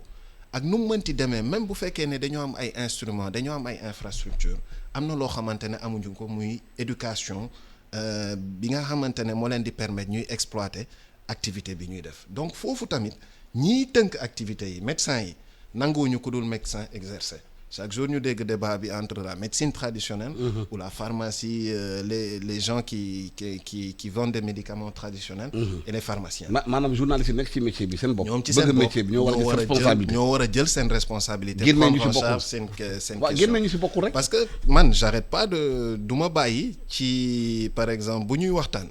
ak nu mu mënti demee même bu fekkee ne dañoo am ay instruments dañoo am ay infrastructures am na loo xamante ne amuñu ko muy éducation bi nga xamante ne moo leen di permettre ñuy exploiter activité bi ñuy def donc foofu tamit ñiy tënk activités yi médecins yi nanguwuñu ku dul médecin exercer chaque jour ñu dégg débat bi entre la médecine traditionnelle ou la pharmacie les gens qui vendent des médicaments traditionnels et les pharmaciens maanaam journaliste yi nekk ci métier bi seen bopp ñoom ci seen bopp métier bi ñoo war a jël seen responsabilité ñoo war a jël seen responsabilité génne ñu si bokkul seen question waaw génne ñu si bokkul rek parce que man j'arrête pas du ma bàyyi ci par exemple bu ñuy waxtaan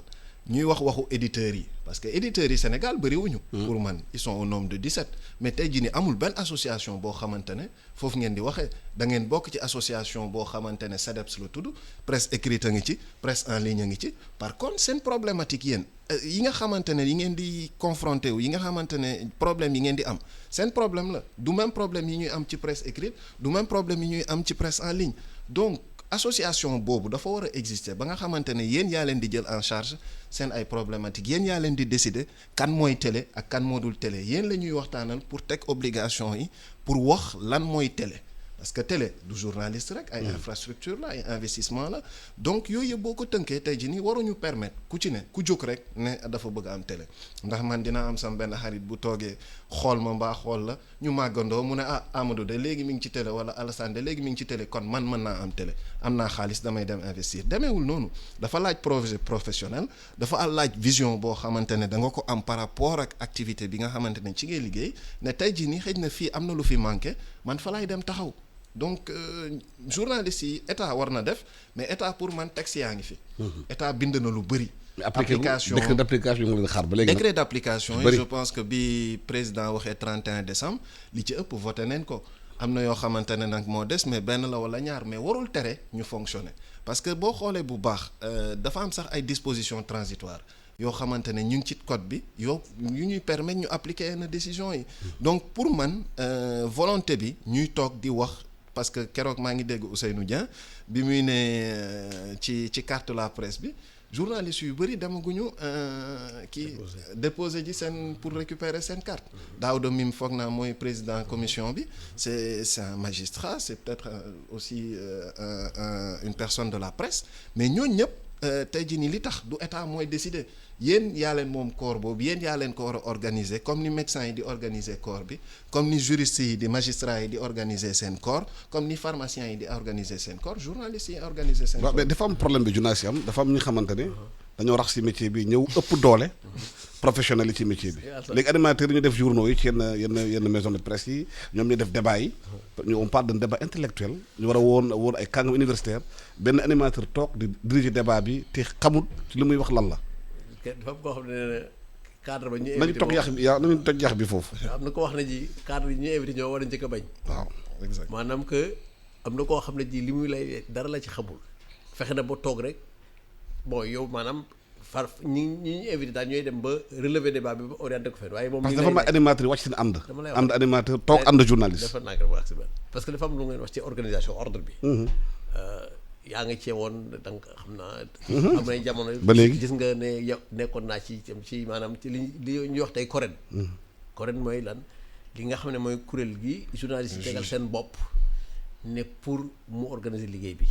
ñuy waxu éditeurs yi parce que éditeurs yi Sénégal bëriwuñu pour man ils sont au nombre de 17 mais tey jii ni amul benn association boo xamante ne foofu ngeen di waxee da ngeen bokk ci association boo xamante ne SEDEPS la tudd presse écrite a ngi ci presse en ligne a ngi ci par contre seen problématique yéen yi nga xamante ne yi ngeen di confronté wu yi nga xamante ne problème yi ngeen di am seen problème la du même problème yi ñuy am ci presse écrite du même problème yi ñuy am ci presse en ligne donc association boobu dafa war a exister ba nga xamante ne yéen yaa leen di jël en charge seen ay problématiques yéen yaa leen di décider kan mooy télé ak kan moo dul télé yéen la ñuy waxtaanal pour teg obligation yi pour wax lan mooy télé parce que télé du journaliste rek ay infrastructure la ay investissement la donc yooyu yëpp boo ko tënkee tey jii nii waruñu permettre ku ci ne ku jóg rek ne dafa bëgg am télé ndax man dinaa am sam benn xarit bu toogee xool ma mbaa xool la ñu màggandoo mu ne Amadou de léegi mi ngi ci télé wala Alassane de léegi mi ngi ci télé kon man mën naa am télé am naa xaalis damay dem investir demeewul noonu dafa laaj projet professionnel dafa laaj vision boo xamante ne da nga ko am par rapport ak activité bi nga xamante ne ci ngay liggéey ne tey jii nii xëy na fii am na lu fi manqué man fa laay dem taxaw donc journalistes yi état war na def mais état pour man texte yaa ngi fi. état bind na lu bëri. application décret d'application nga leen xaar ba léegi décret d'application yi je pense que bi président waxee 31 décembre li ci ëpp voté nañ ko am na yoo xamante ne nag moo des mais benn la wala ñaar mais warul tere ñu fonctionner parce que boo xoolee bu baax dafa am sax ay dispositions transitoires yoo xamante ne ñu ngi ci code bi yu ñuy permettre ñu appliquer yenn décisions yi donc pour man volonté bi ñuy toog di wax. parce que keroog maa ngi dégg Ousseynou Dieng bi muy ne ci carte la presse bi journalistes yu bëri demaguñu déposer ji seen pour récupérer seen carte Daouda Mim foog naa mooy président commission bi c'est un magistrat c'est peut-être aussi une personne de la presse mais ñooñu ñëpp tey jii nii li tax du état mooy décider yéen yaa leen moom corps boobu yéen yaa leen ko war a organiser comme ni médecins yi di organiser corps bi comme ni juristes yi di magistrats yi di organiser seen corps comme ni pharmaciens yi di organiser seen corps journalistes yi organiser seen corps. mais dafa am problème bi journalistes yi am dafa am ñi nga xamante ne dañoo rax ci métier bi ñëw ëpp doole professionnel yi ci métier bi léegi animateurs yi ñu def journaux yi ci yenn maison de presse yi ñoom ñu def débat yi on parle d'un débat intellectuel ñu war a woon ay kàngam universitaire benn animateur toog di diriger débat bi te xamul ci li muy wax lan la. dafa am koo xam ne cadre ba ñu nañu toj yax bi foofu. am na ko wax ne ji cadre yi ñu invité ñoo war a njëkk a bañ. waaw exact maanaam que am na koo xam ne ji li muy lay dara la ci xamul fexe na ba toog rek bon yow maanaam ñi invité daal ñooy dem ba relever débat bi ba orienté ko fenn waaye moom. parce que dafa am animateur yi wàcc seen ànd animateur toog ànd journaliste. dafa nag wax si benn parce que dafa am lu ngeen wax ci organisation ordre bi. yaa nga cee woon donc xam naa. am nay jamono. ba léegi gis nga ne yow nekkoon naa ci maanaam ci li ñuy wax tey CORED. CORED mooy lan li nga xam ne mooy kuréel gi journaliste yi tegal seen bopp ne pour mu organiser liggéey bi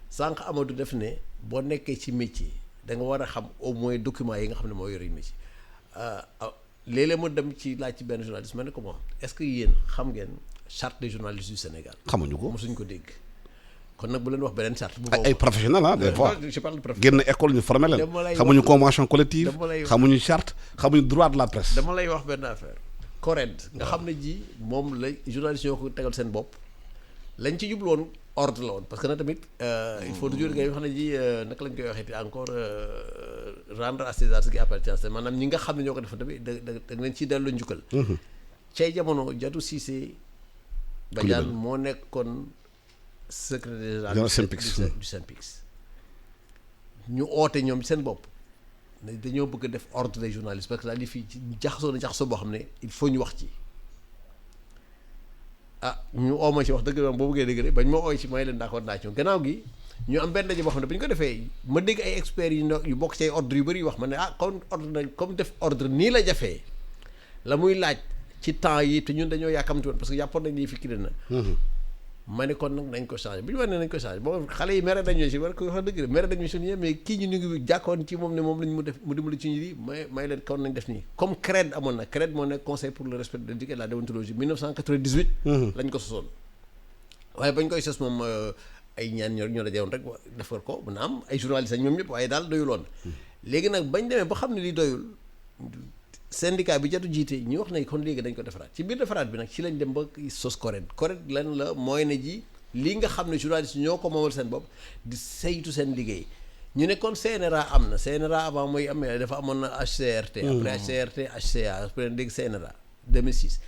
sànq Amadou def ne boo nekkee ci métier da nga war a xam au moins documents yi nga xam ne moo yore métier léeg-léeg mu dem ci laaj ci benn journaliste ma ne ko moom est-ce que yéen xam ngeen charte des journalistes du Sénégal. xamuñu ko mosuñ ko dégg. kon nag bu leen wax beneen charte. bu ay professionnels ah des fois je parle de professionnel. génn école ñu formé leen dama lay xamuñu wax- convention collective dama lay wax- xamuñu charte xamuñu droit de la presse. dama lay wax benn affaire. CORED nga xam ne ji moom la journaliste yoo ko tegal seen bopp lañ ci jublu woon ordre la woon parce que nag tamit il faut toujours ngay wax ne ji naka lañ koy waxee encore rendre à César ce qui appartient à César maanaam ñi nga xam ne ñoo ko def tamit da nga leen ciy delloo njukkal. cay jamono Diatou Cissé Badiane moo nekkoon secrétaire général du SYNPICS ñu oote ñoom seen bopp ne dañoo bëgg a def ordre des journalistes parce que daal di fii ci jaxasoo boo xam ne il faut ñu wax ci ñu ooma ci wax dëgg moom boo bëggee dëgg rek bañ ma ooy ci may leen d'accord naa ci gannaaw gi ñu am benn daje boo xam ne bu ñu ko defee ma dégg ay experts yu bokk ci ay ordre yu bëri yu wax ma ne kon ordre nañ comme def ordre nii la jafee la muy laaj ci temps yi te ñun dañoo yàkkamti woon parce que yàppoon nañ nii fi kii na ma ne kon nag nañ ko changé bi ñu war ne nañ ko changé bon xale yi mere dañu si war ko wax dëgg mere dañu si mais kii ñu ngi jàkkoon ci moom ne moom lañ mu def mu dimbali ci ñu di may leen kon nañ def nii comme CRED amoon na CRED moo nekk conseil pour le respect de l'éthique et de la déontologie 1998 lañ ko sosoon waaye bañ koy sos moom ay ñaan ñoo dajewoon rek defar ko mën na am ay journalistes ñoom ñëpp waaye daal doyuloon léegi nag bañ demee ba xam ne li doyul syndicat bi Diatou jiite ñu wax ne kon léegi dañ ko defaraat ci biir defaraat bi nag ci lañ dem ba sos CORED lan la mooy ne ji lii nga xam ne journaliste ñoo ko moomal seen bopp di saytu seen liggéey ñu ne kon CNRA am na CNRA avant mooy amee dafa amoon na HCRT après HCRT HCA après dégg CNRA 2006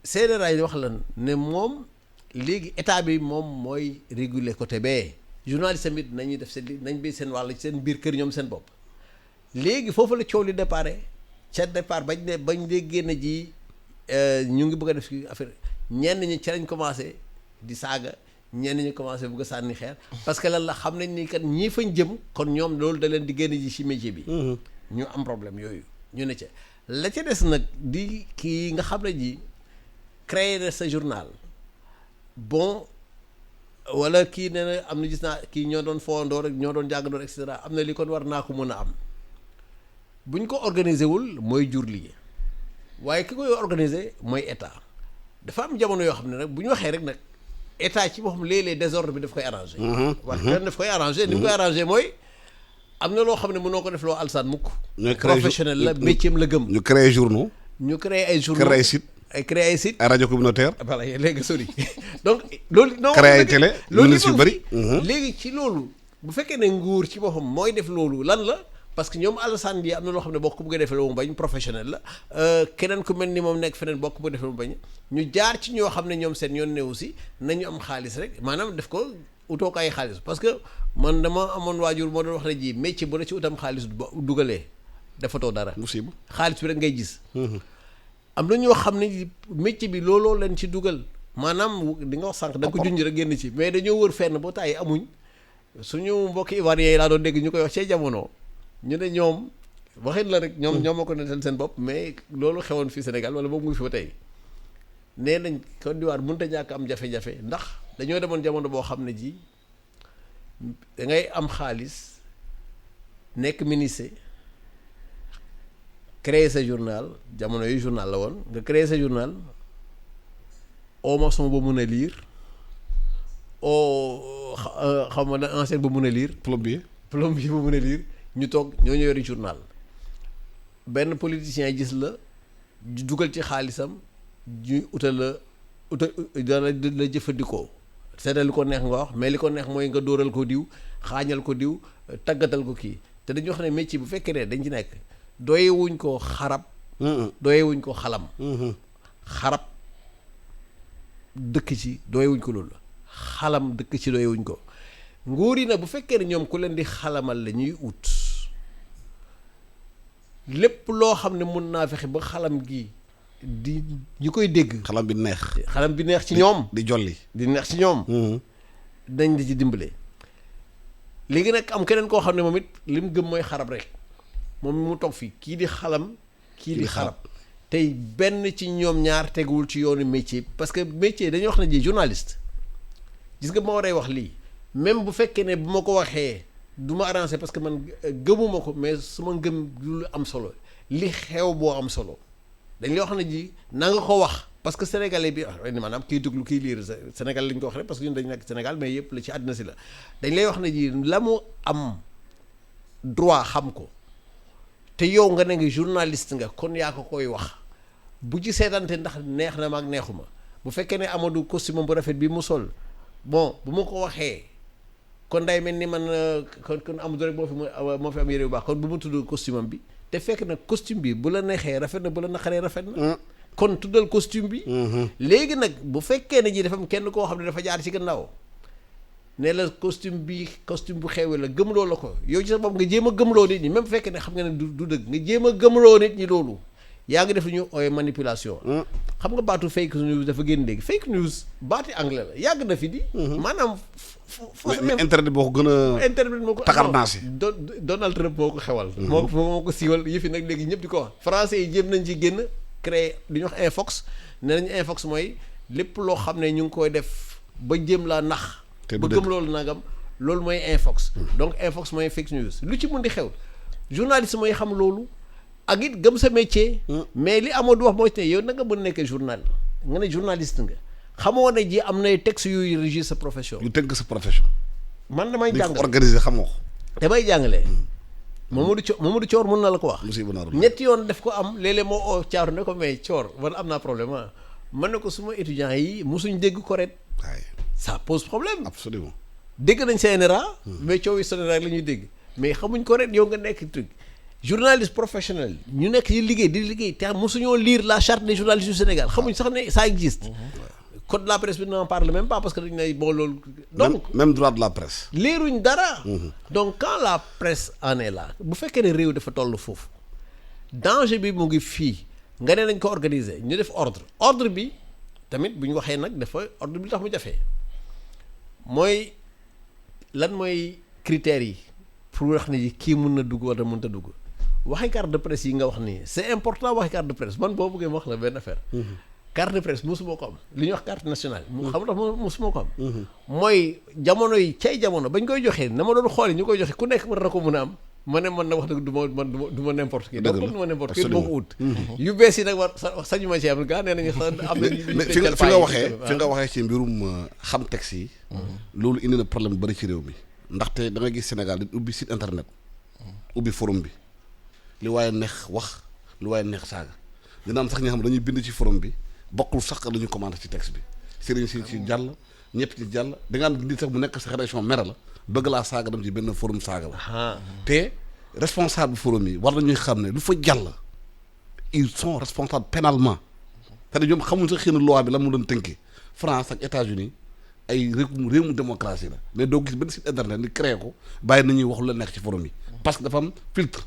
CNRA yi wax lan ne moom léegi état bi moom mooy réguler côté bee journaliste tamit nañuy def seen nañ bi seen wàll ci seen biir kër ñoom seen bopp léegi foofu la coow li déparé ca départ bañ dee génn ji ñu ngi bëgg a def ci affaire ñenn ñi ca lañ commencé di saaga ñenn ñi commencé bëgg a sànni xeer parce que lan la xam nañ ni kat ñii fañ jëm kon ñoom loolu da leen di génn ji ci métier bi. ñu am problème yooyu ñu ne ca la ca des nag di kii nga xam ne ji créer na sa journal bon wala kii nee na am na gis naa kii ñoo doon fowandoor rek ñoo doon jàngandoor et cetera am na li kon war naa ko mën a am. buñ ko organiser wul mooy jur lii waaye ki koy organiser mooy état dafa am jamono yoo xam ne nag bu ñu waxee rek nag état ci boppam léeg-léeg désordre bi daf koy arrangé. wax dëgg daf koy arrangé ni mu koy arrangé mooy am na loo xam ne mënoo ko def loo alsaan mukk. professionnel la métier la gëm. ñu créé journaux. ñu créé ay journaux créé ay sites. créé ay sites. ay rajo communautaire. voilà léegi sori donc loolu. non créé ay télé. loolu ministre yu bëri. léegi ci loolu bu fekkee ne nguur ci boppam mooy def loolu lan la. parce que ñoom Alassane yi am na loo xam ne bokk bu nga defee mu bañ professionnel la keneen ku mel ni moom nekk feneen bokk bu defee mu bañ ñu jaar ci ñoo xam ne ñoom seen yoon ne aussi nañu am xaalis rek maanaam def ko utoo ko ay xaalis parce que man dama amoon waajur moo doon wax ne ji métier bu la ci utam xaalis dugalee dafatoo dara. musiba xaalis bi rek ngay gis. am na ñoo xam ne métier bi looloo leen ci dugal maanaam di nga wax sànq da nga ko junj rek génn ci mais dañoo wër fenn ba tàyyi amuñ suñu mbokki ivoiriens yi laa doon dégg ñu koy wax cee jamono. ñu ne ñoom waxin la rek ñoom ma ko netal seen bopp mais loolu xewoon fii Sénégal wala boobu mu ngi fi ba tey nee nañ Côte d'Ivoire mënut a ñàkk am jafe-jafe ndax dañoo demoon jamono boo xam ne ji da ngay am xaalis nekk ministre créer sa journal jamono yu journal la woon nga créer sa journal au maçon ba mun a lire au xam nga enseigne ba mun a lire plombier ba mun a lire ñu toog ñoo yori journal benn politicien gis la dugal ci xaalisam ñu dana la jëfandikoo seetal li ko neex nga wax mais li ko neex mooy nga dóoral ko diw xaañal ko diw tàggatal ko kii te dañu wax ne métier bu fekkee ne dañ ci nekk doyewuñ ko xarab doyewuñ ko xalam xarab dëkk ci doyewuñ ko loolu xalam dëkk ci doyewuñ ko nguur yi nag bu fekkee ne ñoom ku leen di xalamal la ñuy ut lépp loo xam ne mun naa fexe ba xalam gi di ñu koy dégg. xalam bi neex ci ñoom. di jolli di neex ci ñoom. dañ di ci dimbale. léegi nag am keneen koo xam ne moom it li mu gëm mooy xarab rek moom mu toog fii kii di xalam. kii di xarab tey benn ci ñoom ñaar teguwul ci yoonu métier parce que métier dañuy wax ne ji journaliste gis nga ma waree wax lii. même bu fekkee ne bu ma ko waxee du ma arrangé parce que man gëmuma ko mais su ma gëm lu am solo li xew boo am solo dañ lay wax ne ji na nga ko wax parce que sénégalais bi maanaam kiy déglu kiy lire Sénégal lañ ko wax rek parce que ñun dañu nekk Sénégal mais yëpp la ci àddina si la dañ lay wax ne ji la mu am droit xam ko te yow nga ne nga journaliste nga kon yaa ko koy wax bu ci seetante ndax neex na ma ak neexuma bu fekkee ne Amadou costume bu rafet bi mu sol bon bu ma ko waxee kon day mel ni man kon Amadou rek moo fi am yére bu baax kon bu mu tudd costume am bi te fekk na costume bi bu la neexee rafet na bu la naqaree rafet na kon tuddal costume bi léegi nag bu fekkee ne ji dafa am kenn koo xam ne dafa jaar ci gannaaw ne la costume bu xewe la gëmloo la ko yow ci sa bopp nga jéem a gëmloo nit ñi même bu fekkee ne xam nga ne du dëgg nga jéem a gëmloo nit ñi loolu yaa ngi def lu ñu ooy manipulation xam nga baatu fake news dafa génn léegi fake news baati anglais la yàgg na fi di maanaam mais internet boo ko gën a internet moo ko takarnaasi Donald Trump moo ko xewal moo ko siiwal yëfi nag léegi ñëpp di ko wax français yi jéem nañ ci génn créé li ñuy wax infox ne nañu infox mooy lépp loo xam ne ñu ngi koy def ba jéem laa nax ba gëm loolu nagam loolu mooy infox donc infox mooy fake news lu ci mën di xew journaliste mooy xam loolu ak it gëm sa métier mais li amoo du wax mooy ne yow na nga mën nekkee journal nga ne journaliste nga xamoo ne ji am nay texte yuy régir sa profession yu tënk sa profession man damay jàngale organiser xamoo ko damay jàngale Mamadou Thior mën na la ko wax ñetti yoon def ko am léeg-léeg moo oo Thior ne ko mais Thior man am naa problème man ne ko suma étudiants yi mosuñ dégg correct ça pose problème absolument dégg nañ CNRA mais coow yi CNRA la ñuy dégg mais xamuñ correct yow nga nekk truc journaliste professionnel ñu nekk di liggéey te mosuñoo lire la charte des journalistes du Sénégal xamuñ sax ne ça existe code de la presse bi n'en parle même pas parce que dañu ne bon loolu donc même droit de la presse liiruñ dara donc quand la presse en est là bu fekkee ne réew dafa toll foofu danger bi mu ngi fii nga ne nañ ko organiser ñu def ordre bi tamit bu ñu waxee nag dafa ordre bi tax mu jafee mooy lan mooy critères yi pour wax ne kii mun na dugg wala mënut a dugg waxi carte de presse yi nga wax nii c'est important waxi carte de presse man boo bëggee ma wax la benn affaire carte de presse mosuma ko am li ñuy wax carte nationale xam nga mosuma ko am mooy jamono yi cay jamono bañ koy joxee na ma doon xoole ñu koy joxe ku nekk mën na ko mën a am ma ne man na wax dëgg du ma n'importe qui donc du ma n'importe qui du ma ko ut yu bees yi nag war sañu ma ci am gaa nee nañu am na fi nga waxee ci mbirum xam texte yi loolu indi na problème bu bëri ci réew mi ndaxte da nga gis Sénégal di ubbi site internet ubbi forum bi li waaye neex wax li waaye neex saaga dina am sax ñoo xam dañuy bind ci forum bi bokkul sax la ñuy commenté ci texte bi sëriñ si ci jàll ñëpp ci jàll da nga am nit sax mu nekk sa rédaction mere la bëgg laa saaga dem ci benn forum saaga la te responsable forum yi war nañuy xam ne lu fa jàll ils sont responsables pénalement c'est-à-dire ñoom xamuñ sax xëy na loi bi la mu doon tënkee France ak États-Unis ay réew mu démocratie la mais doo gis benn site internet ni créé ko bàyyi nañuy wax lu la nekk ci forum yi parce que dafa am filtre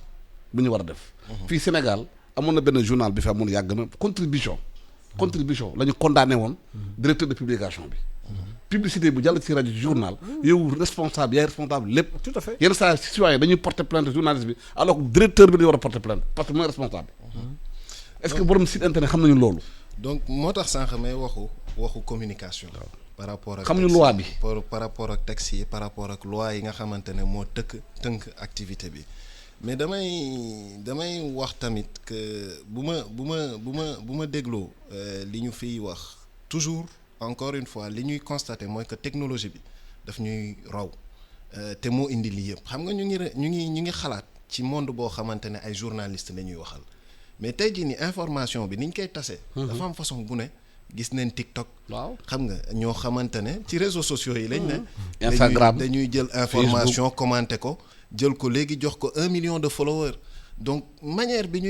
bu ñu war a def fii Sénégal amoon na benn journal bi fi amoon yàgg na contribution la ñu condamné woon directeur de publication bi publicité bu jàll ci rajo journal yow responsable yaay responsable lépp tout à fait yenn saa citoyen dañuy porter plainte journaliste bi alors que directeur bi dañu war a porter plainte parce que mooy responsable est-ce que borom site internet xam nañu loolu donc moo tax sànq may waxu communication par rapport ak xamuñu loi bi par rapport ak texte yi par rapport ak loi yi nga xamante ne moo tënk activité bi mais damay wax tamit que bu ma dégloo li ñu fiy wax toujours encore une fois li ñuy constater mooy que technologie bi daf ñuy raw te moo indi lii yëpp xam nga ñu ngi xalaat ci monde boo xamante ne ay journalistes la ñuy waxal mais tey jii ni information bi ni ñu koy tasee dafa am façon bu ne gis neen TikTok waaw xam nga ñoo xamante ne ci réseaux sociaux yi lañ ne Instagram dañuy jël information commenter ko jël ko léegi jox ko 1 million de followers donc manière bi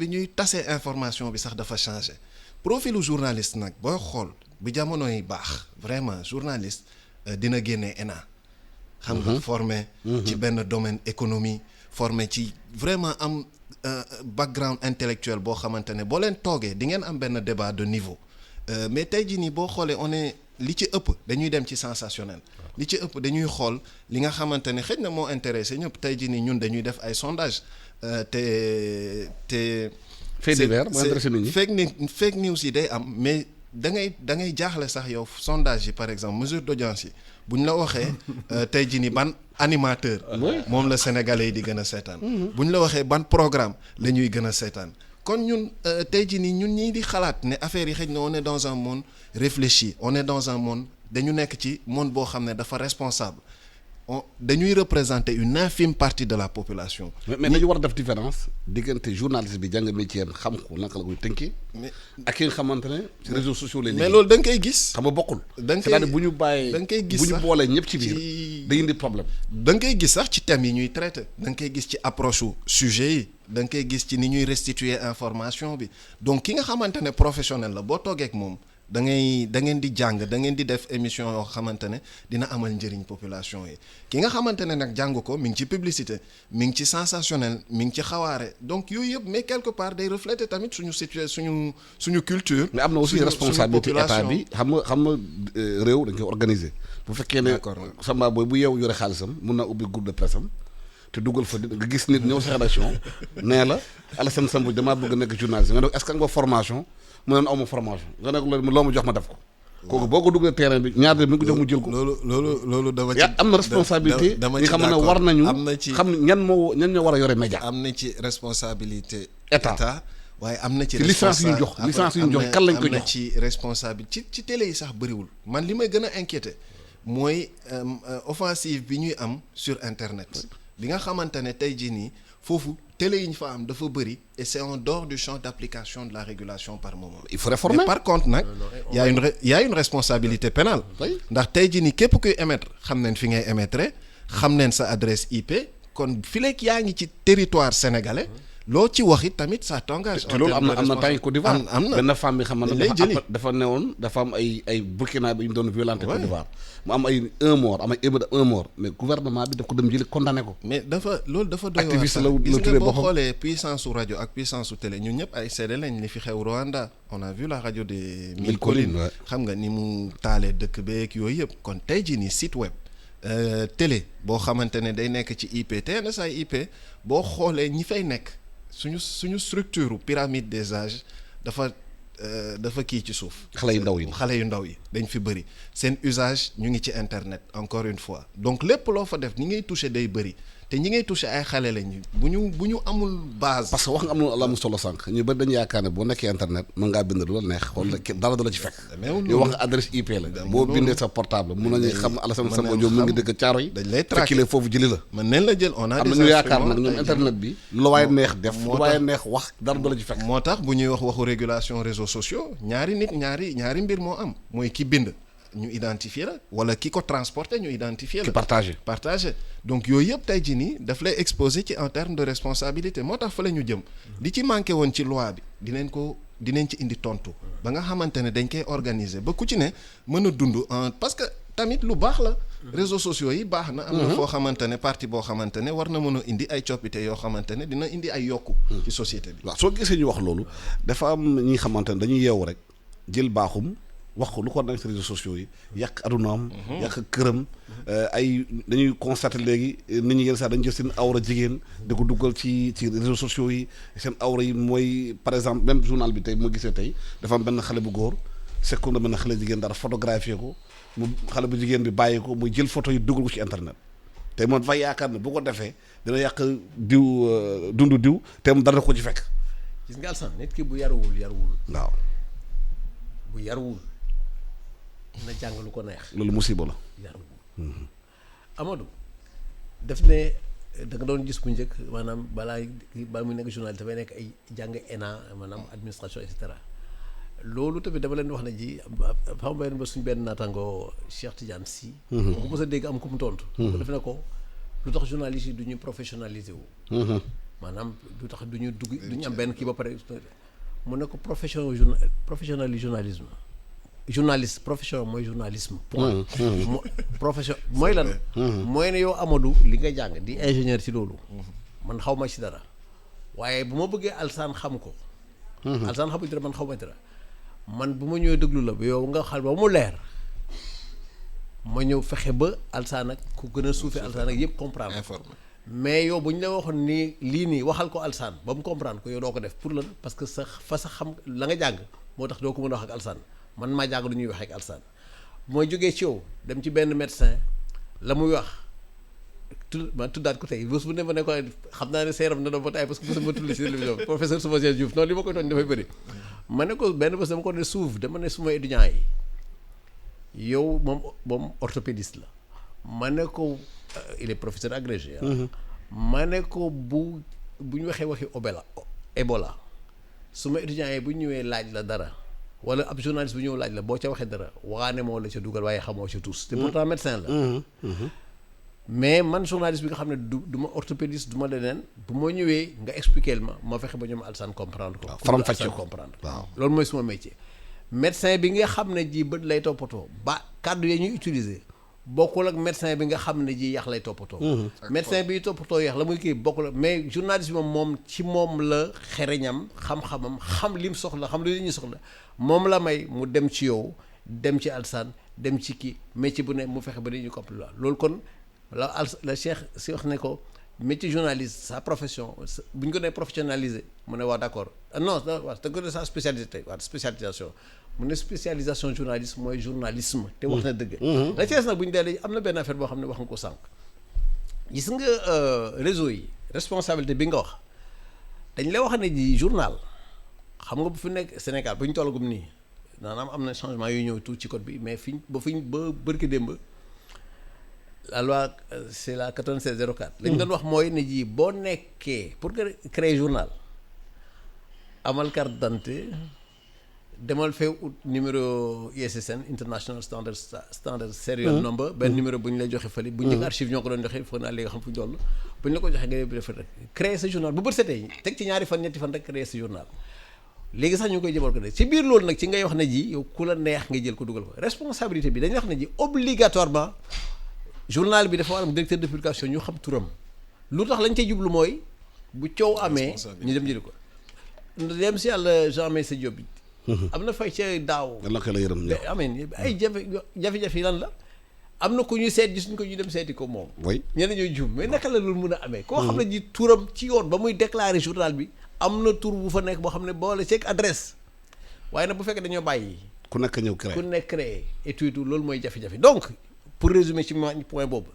ñuy tasee information bi sax dafa changer profilu journaliste nag booy xool bu jamono yi baax vraiment journaliste dina génnee ENA xam nga formé ci benn domaine économie formé ci vraiment am background intellectuel boo xamante ne boo leen toogee di ngeen am benn débat de niveau mais tey jii nii boo xoolee on est li ci ëpp dañuy dem ci sensationnel li ci ëpp dañuy xool li nga xamante ne xëy na moo intéressé ñëpp tey jii nii ñun dañuy def ay sondage te fait divers moo intéressé nit ñi fake news yi day am mais da ngay jaaxle sax yow sondage yi par exemple mesure d'audience yi bu ñu la waxee tey jii nii ban animateur moom la sénégalais yi di gën a seetaan bu ñu la waxee ban programme la ñuy gën a seetaan kon ñun tey jii nii ñun ñii di xalaat ne affaire yi xëy na on est dans un monde réfléchi on est dans un monde dañu nekk ci monde boo xam ne dafa responsable dañuy représenter une infime partie de la population. mais dañu war a def différence diggante journaliste bi jàng métier am xam ko naka la koy tënkee. ak ki nga xamante ne ci réseaux sociaux lay liggéey. mais loolu da nga koy gis. xam nga bokkul. da nga koy c'est-à-dire bu ñu bàyyee da nga koy gis bu ñu sax boolee ñëpp ci biir day indi problème. da nga koy gis sax ci thèmes yi ñuy traité da nga koy gis ci approche su sujet yi da nga koy gis ci ni ñuy restituer information bi donc ki nga xamante ne professionnel la boo toogee ak moom. da ngeen di jàng da ngeen di def émission yoo xamante ne dina amal njëriñ population yi ki nga xamante ne nag jàng ko mi ngi ci publicité mi ngi ci sensationnel mi ngi ci xawaare donc yooyu yëpp mais quelque part day refléter tamit suñu culture. mais am na aussi responsabilité état bi xam nga réew dañ koy organiser. bu fekkee ne Samba Boy bu yow yore xaalisam mun naa ubbi groupe de presse am te dugal fa nga gis nit ñëw sa rédaction nee la Alassane Sambou damaa bëgg a nekk journaliste nga ne est-ce que nga formation. mu ne aw ma formation nga ne ko loo ma jox ma def ko. kooku boo ko duggee terrain bi ñaar de mi ngi ko jox mu jël ko. loolu dama ci. am na responsabilité yi xam ne war nañu. am na ci xam ñan ñoo war a yore média. am na ci responsabilité. état waaye am na ci. licence yu ñu jox licence yu ñu jox kan lañ ko jox. am na ci responsabilité ci télé yi sax bëriwul man li may gën a inquiété mooy offensive bi ñuy am sur internet. bi nga xamante ne tey jii nii foofu. télé yi ñu fa am dafa bëri et c'est en dehors du champ d'application de la régulation par moment. il faut réformer mais par contre nag y a une responsabilité pénale. ndax tey jii nii képp kuy émettre xam nañ fi ngay émettre xam nañ sa adresse IP kon fileeg yaa ngi ci territoire sénégalais loo ci wax it tamit ça t'engage. te loolu am na temps Côte d'Ivoire am na benn femme bi xam ne dafa newoon dafa am ay Burkina bi ñu doon violenté Côte d'Ivoire mu am ay un mort mais gouvernement bi daf ko dem jëli condamné ko. mais loolu dafa doy waar activiste la gis nga turé boo boppam xoolee puissance su rajo ak puissance su télé ñun ñëpp ay seede lañ li fi xew Rwanda on a vu la radio des Mille Collines xam nga ni mu taalee dëkk beeg yooyu yëpp kon tey jii nii site web télé boo xamante ne day nekk ci IP TNSA IP boo xoolee ñi fay nekk suñu structure pyramide des âges dafa kii ci suuf. xale yu ndaw yi dañ fi bëri seen usage ñu ngi ci internet encore une fois donc lépp loo fa def ñi ngay toucher day bëri te ñi ngay toucher ay xale lañu bu ñu amul base. parce que wax nga am na solo sànq ñu bëri dañu yaakaar ne boo nekkee internet mën ngaa bind lu la neex wala dara du la ci fekk. yow wax nga adresse IP la. boo bindee sa portable mun nañu xam Alassane Samba Diop mu ngi dëkk Thiaro yi. dañ lay traqué fekkile foofu jëli la. mën nañ la jël on a des am na ñu yaakaar nag ñoom internet bi. lu waaye neex def lu waaye neex wax dara du la ci fekk. moo tax bu ñuy wax waxu régulation réseaux sociaux ñaari mbir moo am mooy ki bind. ñu identifier la wala ki ko transporter ñu identifier la. ki partagé donc yooyu yëpp tey jii nii daf lay exposer ci en termes de responsabilité moo tax fa la ñu jëm li ci manqué woon ci loi bi dinañ ci indi tontu ba nga xamante ne dañ koy organiser ba ku ci ne mën a dund parce que tamit lu baax la. réseaux sociaux yi baax na. am na foo xamante ne partie boo xamante ne war na mën a indi ay coppite yoo xamante ne dina indi ay yokku. ci société bi. waaw soo gisee ñu wax loolu dafa am ñi xamante ne dañuy yeewu rek jël baaxum. wax ko lu ko nekk ci réseaux sociaux yi yàq adunaam yàq këram dañuy constater léegi nit ñi yenn saa dañu jël seen awra jigéen di ko duggal ci réseaux sociaux yi seen awra yi mooy par exemple même journal bi tey moo gisee tey dafa am benn xale bu góor sekkoon na benn xale jigéen dara photographier ko mu xale bu jigéen bi bàyyi ko muy jël photo yi duggal ko ci internet tey moom dafa yaakaar ne bu ko defee dina yàq dundu diw te mu dara ko ci fekk. gis nga Alassane nit ki bu yaruwul waaw bu yaruwul na jàng lu ko neex. loolu musiba la. Amadou def ne da nga doon gis bu njëkk maanaam balaa muy nekk journaliste dafay nekk ay jàng ENA maanaam administration et cetera loolu tamit dama leen wax ne ji xam nga ba suñ benn naataango Cheikh Tidiane Sy. bu mos a dégg am ku mu tontu. def na ko lu tax journaliste yi du ñu professionnaliser wu. maanaam lu tax du ñu dugg du ñu am benn kii ba pare mu ne ko professionnel journalisme. journaliste profession mooy journalisme point profession mooy lan mooy ne yow Amadou li nga jàng di ingénieur ci loolu man xaw ma ci dara waaye bu ma bëggee Alassane xam ko Alassane xamuñ dara man xaw ma dara man bu ma ñëwee déglu la ba yow nga xam ba mu leer ma ñëw fexe ba Alassane ak ku gën a suufee Alassane ak yëpp comprendre mais yow bu ñu la waxoon nii lii nii waxal ko Alassane ba mu comprendre ko yow doo ko def pour lan parce que sa xam la nga jàng moo tax doo ko mën a wax ak Alassane man maa jàng lu ñuy wax ak Alassane mooy jógee ci yow dem ci benn médecin la muy wax ma tuddaat ko tey bés bu ne ma ne ko xam naa ne seeram na doon ba tey parce que bés ma tudd si télévision professeur Soubassène Diouf noonu li ma koy tooñ dafay bëri ma ne ko benn bés dama ko ne suuf dama ne suma étudiants yi yow moom orthopédiste la ma ne ko il est professeur agrégé ma ne ko bu ñu waxee waxi Ebola suma étudiants yi bu ñëwee laaj la dara wala ab journaliste bu ñëw laaj la boo ca waxee dara waane moo la ca dugal waaye xamoo ca tous te pourtant médecin la mais man journaliste bi nga xam ne du ma orthopédiste du ma leneen bu ma ñëwee nga expliquer ma fexe ba ñoom Alassane comprendre ko faram-fàcce ko comprendre waaw loolu mooy suma métier médecin bi nga xam ne ji bët lay toppatoo ba kàddu yi ñuy utiliser bokkul ak médecin bi nga xam ne ji yax lay toppatoo médecin bi toppatoo yax la muy kii bokkul ak mais journaliste bi moom ci moom la xereñam xam-xamam xam lim soxla xam li ñuy soxla moom la may mu dem ci yow dem ci Alassane dem ci kii métier bu ne mu fexe ba dañuy comprendre loolu kon la Cheikh si wax ne ko métier journaliste sa profession bu ñu ko nee professionnalisé mu ne waa d'accord non waaw te ko ne sa spécialité waaw spécialisation mu ne spécialisation journaliste mooy journalisme te wax na dëgg la Cees nag bu ñu deelee am na benn affaire boo xam ne wax nga ko sànq gis nga réseau yi responsabilité bi nga wax dañ lay wax ne ji journal xam nga bu fi nekk Sénégal bu ñu tollagum nii maanaam am na changement yu ñëw tuuti ci code bi mais ba bërki démb la loi c'est la 9604 lañ doon wax mooy ne ji boo nekkee pour que créer journal amal carte d'identité demal fee ut numéro ISSN International Standard Serial Number benn numéro bu ñu lay joxe fële bu ñu archive ñoo ko doon joxe foog naa léegi xam fu ñu toll bu ñu la ko joxe nga def rek créer sa journal bu bët setee teg ci ñaari fan ñetti fan rek créer sa journal léegi sax ñu ngi koy jëbal ko de ci biir loolu nag ci ngay wax ne ji yow ku la neex nga jël ko dugal ko responsabilité bi dañuy wax ne ji obligatoirement journal bi dafa war am directeur de publication ñu xam turam lu tax lañ cay jublu mooy bu coow amee ñu dem jëli ko dem si yàlla Jean Meissa Diop bi am na fay ca daaw yàlla ko la yërëm ameen ay jafe-jafe yi lan la am na ku ñuy seet gis ñu ko ñu dem seeti ko moom ñeneen ñooy jum mais naka la loolu mun a amee koo xam ne ji turam ci yoon ba muy déclarer journal bi am na tur bu fa nekk boo xam ne boole ceeg adresse waaye nag bu fekkee dañoo bàyyi ku nekk ñëw créé ku nekk créé et tout loolu mooy jafe-jafe donc pour résumer ci point boobu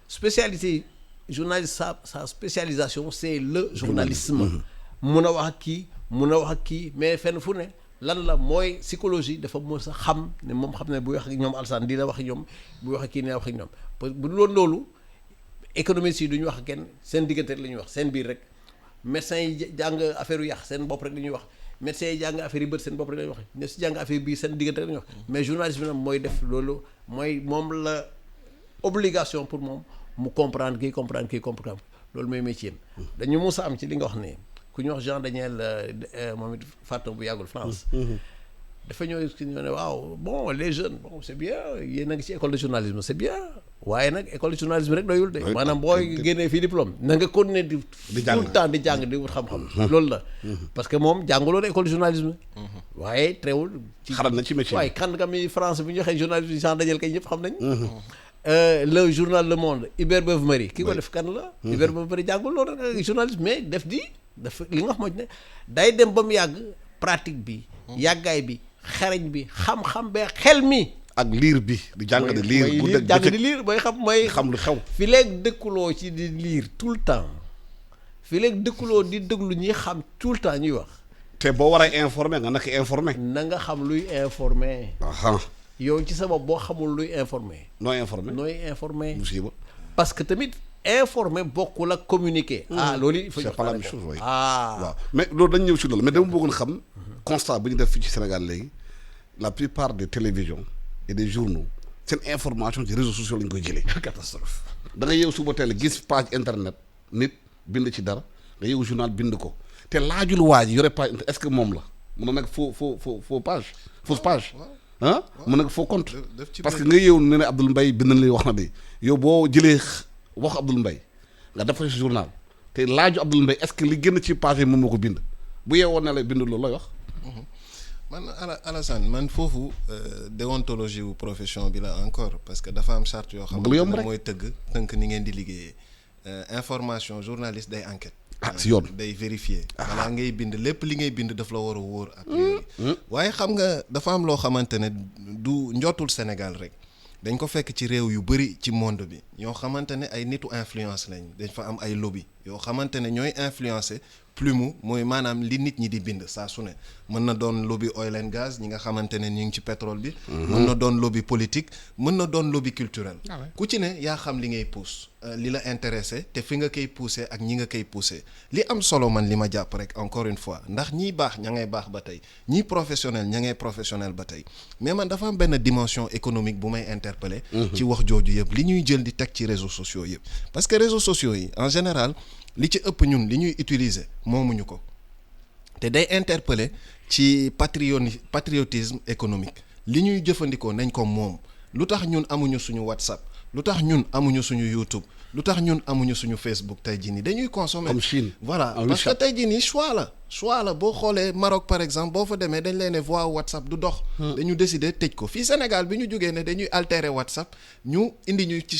spécialité journaliste sa spécialisation c'est le journalisme mun a wax ak kii mun a wax ak kii mais fenn fu ne lan la mooy psychologie dafa mos a xam ne moom xam ne buy wax ak ñoom Alassane dina wax ak ñoom buy wax ak kii dina wax ak ñoom parce que bu loolu loolu économistes yi du ñu wax ak kenn seen diggante rek la ñuy wax seen biir rek médecins yi jàng affaire yu yàq seen bopp rek la ñuy wax médecins yi jàng affaire yi bët seen bopp rek la ñuy wax ña si jàng affaire bii seen diggante rek la ñuy wax mais journaliste bi nag mooy def loolu mooy moom la obligation pour moom mu comprendre kii comprendre loolu mooy métier am dañu mus a am ci li nga wax ne ku ñu wax Jean Daniel moom it fàtte bu yàggul France dafa ñëw ki ñu ne waaw bon les jeunes bon c'est bien yéen a ngi ci école de journalisme c'est bien waaye nag école de journalisme rek doyul de maanaam booy génnee fii diplôme na nga continuer di tout le temps di jàng di wut xam-xam loolu la parce que moom jànguloon école de journalisme waaye teewul xaral na ci métier waaye kan nga mi France bu ñu waxee journalisme Jean Daniel kay ñëpp xam nañ le journal Le Monde Hubert Beuve-Méry ki ko def kan la Hubert Beuve-Méry jàngul loolu rek journalisme mais def di dafa li nga wax moo ne day dem ba mu yàgg pratique bi yàggaay bi xarañ bi xam-xam be xel mi ak liir bi di jàng di liir bu dëgg jàng di liir mooy xam lu xew fi léegi dëkkuloo ci di liir tout le temps fi léegi dëkkuloo di déglu ñi xam tout le temps ñuy wax te boo war a informer nga nekk informer na nga xam luy informer yow ci sa bopp boo xamul luy informer nooy informer musiba parce que tamit informer bokkul ak communiquer loolu il faut c'est pas la même chose waaye waaw mais loolu dañ ñëw ci loolu mais dama bëggoon xam constat bu ñu def fii ci Sénégal léegi la plupart des télévisions et des journaux seen information ci réseaux sociaux lañ koy jëlee catastrophe da nga yeew suba teel gis page internet nit bind ci dara nga yeewu journal bind ko te laajul waa ji yore page internet est-ce que moom la mun na nekk faux page fausse page mun na nekk faux compte parce que nga yeewu ne ne Abdoul Mbaye bind na li wax na de yow boo jëlee wax Abdoul Mbaye nga def ko ci journal te laaju Abdoul Mbaye est-ce que li génn ci page yi moom moo ko bind bu yeewoon ne la bind loolu looy wax man Alassane man foofu déontologie wu profession bi la encore parce que dafa am charte yoo xam ne mooy tënk ni ngeen di liggéeyee information journaliste day enquête si yoon day vérifier balaa ngay bind lépp li ngay bind daf la war a wóor a priori waaye xam nga dafa am loo xamante ne du njottul Sénégal rek dañ ko fekk ci réew yu bëri ci monde bi ñoo xamante ne ay nitu influence lañ dañ fa am ay lobby yoo xamante ne ñooy influencer plume mooy maanaam li nit ñi di bind saa su ne mën na doon lobby oil and gaz ñi nga xamante ne ñu ngi ci pétrole bi. mën na doon lobby politique mën na doon lobby culturel. ku ci ne yaa xam li ngay pousse li la intéressé te fi nga koy poussé ak ñi nga koy poussé li am solo man li ma jàpp rek encore une fois ndax ñiy baax ña ngay baax ba tey ñiy professionnel ña ngay professionnel ba tey mais man dafa am benn dimension économique bu may interpeller ci wax jooju yëpp li ñuy jël di teg ci réseaux sociaux yëpp parce que réseaux sociaux yi en général li ci ëpp ñun li ñuy utiliser moomuñu ko te day interpeller ci patriotisme économique li ñuy jëfandikoo nañ ko moom lu tax ñun amuñu suñu WhatsApp lu tax ñun amuñu suñu YouTube lu tax ñun amuñu suñu Facebook tey jii nii dañuy consommer comme Chine voilà parce que tey jii nii choix la boo xoolee Maroc par exemple boo fa demee dañ leen ne voie WhatsApp du dox dañu décider tëj ko fii Sénégal bi ñu jógee ne dañuy altérer WhatsApp ñu indi ñu ci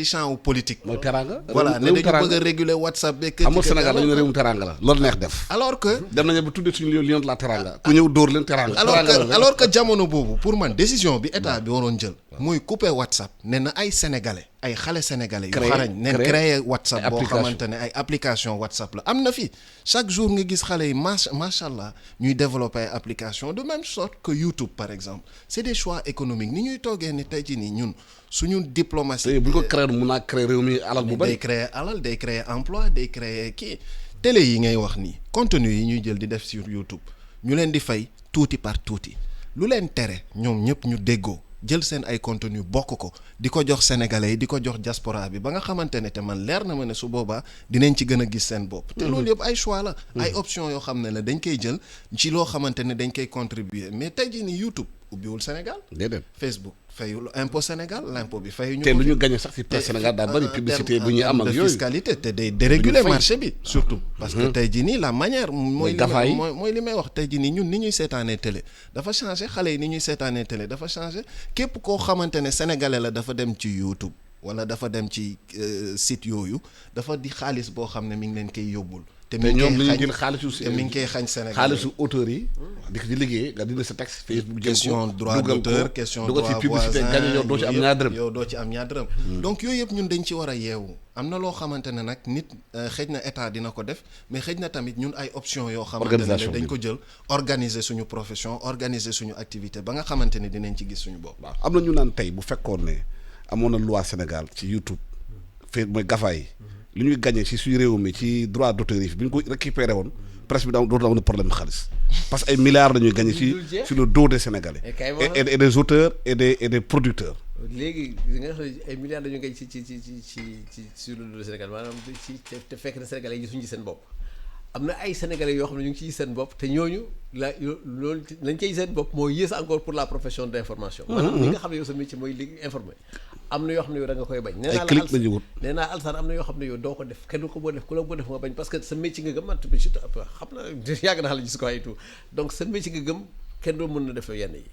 champ wu politique mooy teranga voilà ne dañu bëgg a réguler WhatsApp beeg xam nga Sénégal dañu ne réewum teranga la loolu neex def alors que dem nañu ba tuddee suñu lion de la teranga ku ñëw dóor leen teranga alors que jamono boobu pour man décision bi état bi waroon jël mooy couper WhatsApp ne na ay sénégalais ay xale sénégalais yu xarañ neen créer WhatsApp boo xamante ne ay application WhatsApp la am na fi chaque jour nga gis xale yi macha allah ñuy développer ay application de même sorte que YouTube par exemple c'est des choix économiques ni ñuy toogee ni tey jii nii ñun suñu diplomatie bu ñu ko créer mun naa créer réew mi alal bu bari day créer alal day créer emploi day créer kii télé yi ngay wax nii contenu yi ñuy jël di def sur YouTube ñu leen di fay tuuti par tuuti lu leen tere ñoom ñëpp ñu déggoo jël seen ay contenu bokk ko di ko jox sénégalais yi di ko jox diaspora bi ba nga xamante ne te man leer na ma ne su boobaa dinañ ci gën a gis seen bopp te loolu yëpp ay choix la ay option yoo xam ne la dañ koy jël ci loo xamante ne dañ koy contribuer mais tey jii ni YouTube ubbiwul Sénégal déedéet Facebook fayul impôt Sénégal l'impôt bi fayuñu te lu ñu gagné sax ci presse Sénégal daa bari publicité bu ñuy am ak yooyu fiscalité te day déréguler marché bi surtout parce que tey jii nii la manière mooy li may wax tey jii nii ñun ni ñuy seetaanee télé dafa changé xale yi ni ñuy seetaanee télé dafa changé képp koo xamante ne sénégalais la dafa dem ci YouTube wala dafa dem ci site yooyu dafa di xaalis boo xam ne mi ngi leen koy yóbbul te ñoom li ñu jël xaalisu te mi ngi koy xañ Sénégal xaalisu auteurs yi di ko ci liggéey nga dindi sa texte Facebook question droit d'auteur question droit publicité gañ yow doo ci am ñaar dërëm yow doo ci am ñaar dërëm donc yooyu yëpp ñun dañ ci war a yeewu am na loo xamante ne nag nit xëj na état dina ko def mais xëj na tamit ñun ay option yoo xamante ne dañ ko jël organiser suñu profession organiser suñu activité ba nga xamante ne dinañ ci gis suñu bopp. waaw am na ñu naan tey bu fekkoon ne amoon na loi Sénégal ci YouTube mooy GAFA yi li ñuy gagné ci suñu réew mi ci droit d'auteur yi bi ñu ko récupéré woon presse bi dootul am problème xaalis parce que ay milliards la ñuy gagné sur le dos des Sénégalais et des auteurs et des producteurs. léegi nga xam ne ay milliards dañu gagné ci sur le dos des Sénégalais maanaam te fekk na Sénégalais yi suñu ci seen bopp am na ay Sénégalais yoo xam ne ñu ngi ciy seen bopp te ñooñu loolu lañ ciy seen bopp moo yées encore pour la profession d'information. maanaam li nga xam ne yow sa métier mooy li informé. am na yoo xam ne yow da nga koy bañ. ay clic la ñu wut nee naa Alsaan am na yoo xam ne yow doo ko def kenn du ko boo def ku la boo def nga bañ parce que sa métier nga gëm man tamit surtout xam na yàgg naa la gis ko ay tout donc sa métier nga gëm kenn doo mën na def yenn yi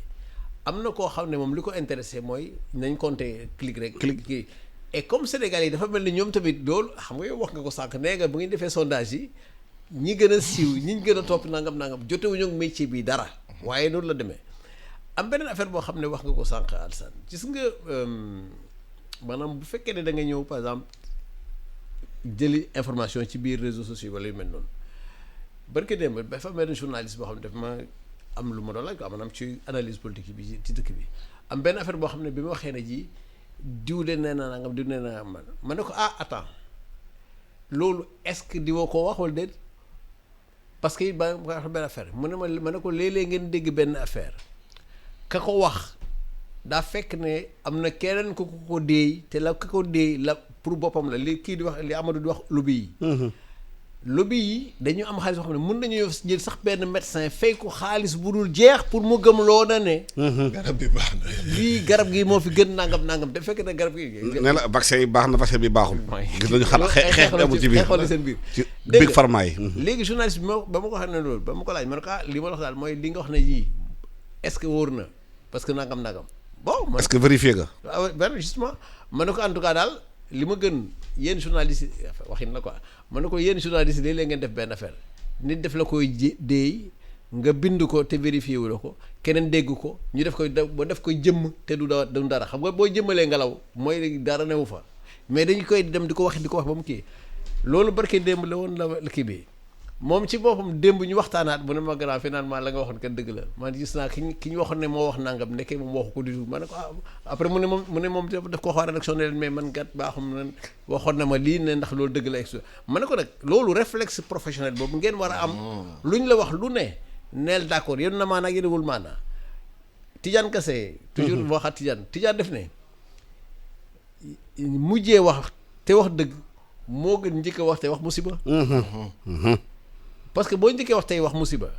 am na koo xam ne moom li ko intéressé mooy nañ compter clic rek. clic et comme Sénégal yi dafa mel ni ñoom tamit loolu xam nga yow wax nga ko sànq nee nga bu ngeen defee sondage yi ñi gën a siiw ñi gën a topp nangam jotewuñu ak métier bi dara waaye noonu la demee am beneen affaire boo xam ne wax nga ko sànq Alsaan gis nga maanaam bu fekkee ne da nga ñëw par exemple jëli information ci biir réseaux sociaux wala yu mel noonu barke démb dafa mel journaliste boo xam ne daf ma am lu ma doon laaj quoi maanaam ci analyse politique bi ci dëkk bi am benn affaire boo xam ne bi ma waxee ne ji diw de nee na nangam diw nee na ma ne ko attends loolu est-ce que di woo ko wax wala déet parce que ba nga wax benn affaire mu ne ma ne ko léeg-léeg ngeen dégg benn affaire ka ko wax daa fekk ne am na keneen ku ko déey te la ka ko déey la pour boppam la li kii di wax li Amadou di wax lobby yi lobby yi dañu am xaalis boo xam ne mën nañu jël sax benn médecin fay ko xaalis bu dul jeex pour mu gëm loo na ne garab bi baax na lii garab gi moo fi gën nangam te fekk ne garab gi ne la vaccin yi baax na vaccin bi baaxul gis nañu xeex amu ci biir xeexoon seen biir ci big pharma yi léegi journaliste bi ba ma ko waxee ne loolu ba ma ko laaj ma ne ko li ma la wax daal mooy li nga wax ne yii est-ce que wóor na parce que nangam bon est-ce que vérifié nga ben justement ma ne ko en tout cas daal li ma gën yéen journaliste waxin la quoi ma ne ko yéen journaliste léeg-léeg ngeen def benn affaire nit def la koy déey nga bind ko te vérifié wu la ko keneen dégg ko ñu def koy ba def koy jëmm te du dara xam nga boo jëmmalee ngelaw mooy dara newu fa mais dañu koy dem di ko wax ba mu kii loolu barke démb la woon la kii bi moom ci boppam démb ñu waxtaanaat mu ne ma grand finalement la nga waxoon ken dëgg la man gis naa ki ñu waxoon ne moo wax nangam nekkee moom waxu ko du tout ma ne ko après mu ne moom daf ko wax rédaction ne leen mais man gat baaxum na waxoon na ma lii ne ndax loolu dëgg la ex ma ne ko nag loolu réflexe professionnel boobu ngeen war a am lu ñu la wax lu ne neel d'accord yéen na maanaa yénewul maanaa Tidiane Kassé toujours moo waxaat Tidiane def ne mujjee wax te wax dëgg moo gën njëkk a wax te wax musiba parce que boo njëkkee wax tey wax musiba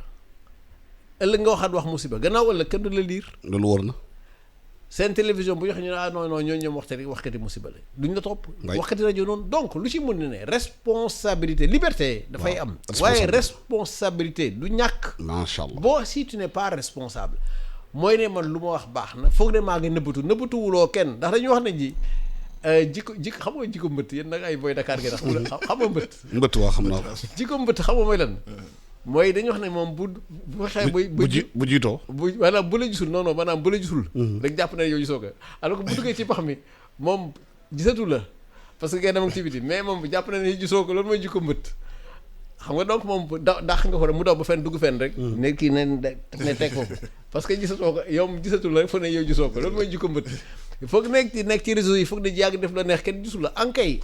ëllëg nga waxaat wax musiba gannaaw ëllëg kenn du la liir loolu wóor na seen télévision bu ñu waxee ñu ne non ñooñu ñoom waxkati musiba la duñ la topp waxkati rajo noonu donc lu ci mën ne responsabilité liberté dafay am waaye responsabilité du ñàkk macha allah boo si tu n'es pas responsable mooy ne man lu ma wax baax na foog ne maa ngi nëbbatuwuloo kenn ndax dañuy wax ne ji jikko xam nga jikko mbëtt yéen nag ay boy Dakar ngeen xam nga mbëtt waa xam naa ko jikko mbëtt xam nga mooy lan mooy dañuy wax ne moom bu waxee bu jiitoo maanaam bu la gisul non maanaam bu la gisul rek jàpp na yow gisoo ko alors que bu duggee ci pax mi moom gisatu la parce que ngay dem activité mais moom jàpp na ne gisoo ko loolu mooy jikko mbëtt xam nga donc moom dàq nga ko rek mu daw ba fenn dugg fenn rek ne kii ne teg foofu parce que gisatoo ko yow gisatu la rek fa ne yow gisoo ko loolu mooy jikko mbëtt il faut que nekk ci réseau yi foog ne yàgg def la neex kenn gisul la ankay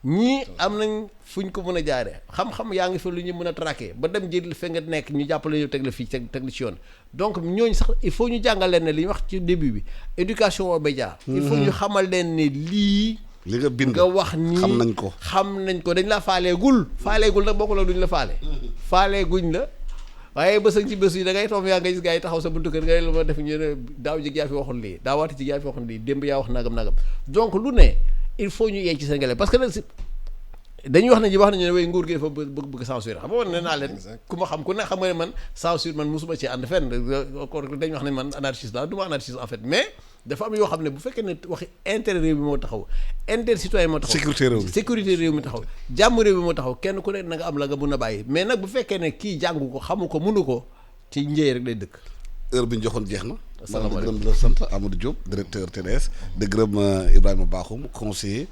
ñii am nañ fuñ ko mën a jaaree xam-xam yaa ngi fa lu ñu mën a traquer ba dem jël fe nga nekk ñu jàppale ñu teg la fii teg la ci yoon donc ñooñu sax il faut ñu jàngal leen ne li ñu wax ci début bi éducation aux médias il faut ñu xamal leen ne lii li nga bind nga wax nii xam nañ ko dañ la faaleegul nag bokku la duñ la faaleeguñ la waaye bés ak ci bés yi da ngay toog yaa nga gis gars yi taxaw sa buntu kër nga la ma def ñu ne daaw jig yaa fi waxoon lii daawaati jig yaa fi waxoon lii démb yaa wax nagam donc lu ne il faut ñu yee ci Sénégalais parce que nag dañuy wax nañu ne way nguur gi dafa bëgg censurer xam nga woon ne naa leen ku ma xam ku ne xam nga ne man censure man musuma ci ànd fenn dañuy wax ne man anarchiste la du ma anarchiste en fait mais dafa am yoo xam ne bu fekkee ne waxi intérêt réew mi moo taxaw intérêt citoyen moo taxaw sécurité réew mi taxaw jàmm réew mi moo taxaw kenn ku ne na nga am la nga mun a bàyyi mais nag bu fekkee ne kii jàngu ko xamu ko munu ko ci njëy rek lay dëkk heure bi ñu joxoon jeex na maanaam di gërëm di la sant Amadou Diop directeur TDS di gërëm Ibrahima Bakhoum conseiller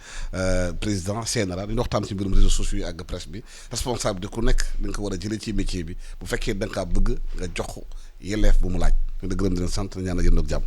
président CNRA dañu waxtaan ci mbirum réseaux sociaux yi ak presse bi responsable di ku nekk da nga ko war a jëlee ci métier bi bu fekkee da nga kaa bëgg nga jox ko yelleef bu mu laaj di gërëm di leen sant ñaan ak yéen ak jàmm